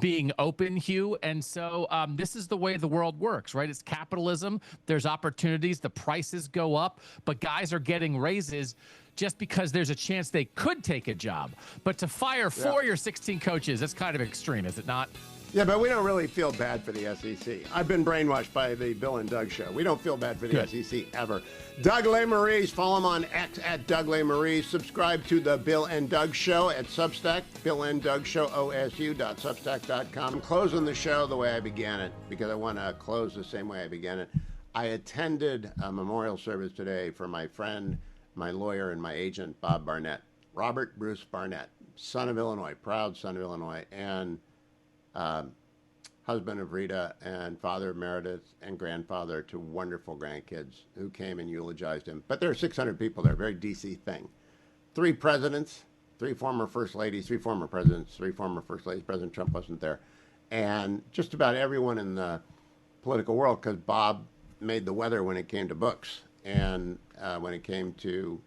being open, Hugh. And so this is the way the world works, right? It's capitalism. There's opportunities. The prices go up, but guys are getting raises just because there's a chance they could take a job. But to fire 4 of your 16 coaches, that's kind of extreme, is it not? Yeah, but we don't really feel bad for the SEC. I've been brainwashed by the Bill and Doug show. We don't feel bad for the SEC ever. Doug LeMaurice, follow him on X at Doug LeMaurice. Subscribe to the Bill and Doug show at Substack, Bill and Doug show, osu.substack.com. I'm closing the show the way I began it because I want to close the same way I began it. I attended a memorial service today for my friend, my lawyer, and my agent, Bob Barnett. Robert Bruce Barnett, son of Illinois, proud son of Illinois, and husband of Rita and father of Meredith and grandfather to wonderful grandkids who came and eulogized him. But there are 600 people there, very DC thing. 3 presidents, 3 former first ladies, 3 former presidents, 3 former first ladies. President Trump wasn't there. And just about everyone in the political world, because Bob made the weather when it came to books. And when it came to,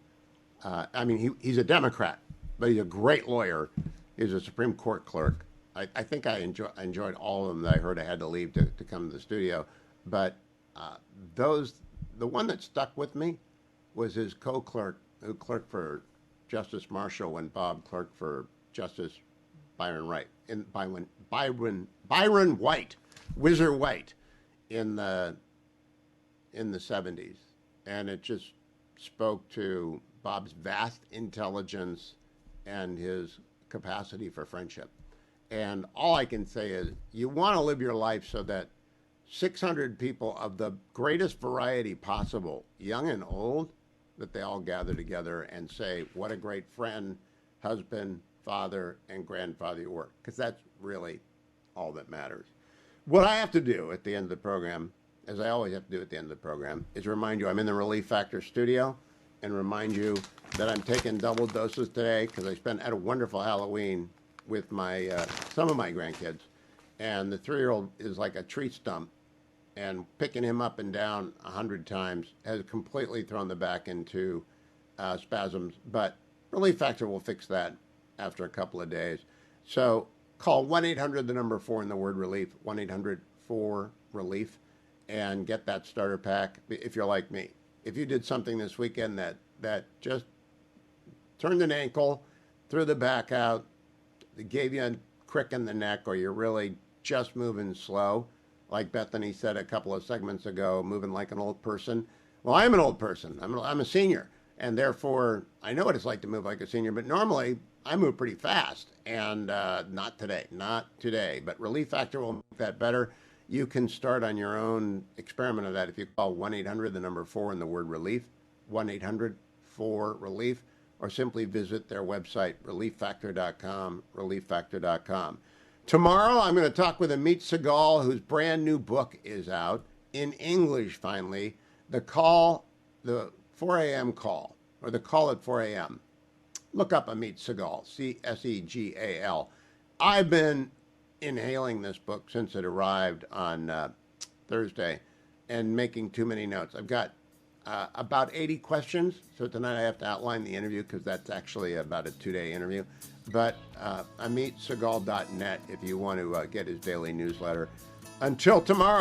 he's a Democrat, but he's a great lawyer. He's a Supreme Court clerk. I think I enjoyed all of them that I heard I had to leave to come to the studio. But the one that stuck with me was his co-clerk who clerked for Justice Marshall when Bob clerked for Justice Byron White, Byron White, Whizzer White, in the 70s. And it just spoke to Bob's vast intelligence and his capacity for friendship. And all I can say is you want to live your life so that 600 people of the greatest variety possible, young and old, that they all gather together and say, what a great friend, husband, father, and grandfather you were. Because that's really all that matters. What I have to do at the end of the program, as I always have to do at the end of the program, is remind you I'm in the Relief Factor studio and remind you that I'm taking double doses today because I had a wonderful Halloween with my some of my grandkids, and the 3-year-old is like a tree stump, and picking him up and down 100 times has completely thrown the back into spasms. But Relief Factor will fix that after a couple of days. So call 1-800 the number 4 in the word relief, 1-800-4-RELIEF, and get that starter pack if you're like me. If you did something this weekend that just turned an ankle, threw the back out, gave you a crick in the neck, or you're really just moving slow, like Bethany said a couple of segments ago, moving like an old person. Well, I'm an old person. I'm a senior, and therefore I know what it's like to move like a senior, but normally I move pretty fast, and not today. But Relief Factor will make that better. You can start on your own experiment of that if you call 1-800 the number 4 in the word relief, 1-800-4-RELIEF, or simply visit their website, relieffactor.com, relieffactor.com. Tomorrow, I'm going to talk with Amit Segal, whose brand new book is out, in English finally, the 4 a.m. call, or the call at 4 a.m. Look up Amit Segal, Segal. I've been inhaling this book since it arrived on Thursday and making too many notes. I've got about 80 questions. So tonight I have to outline the interview because that's actually about a 2-day interview. But AmitSegal.net if you want to get his daily newsletter. Until tomorrow.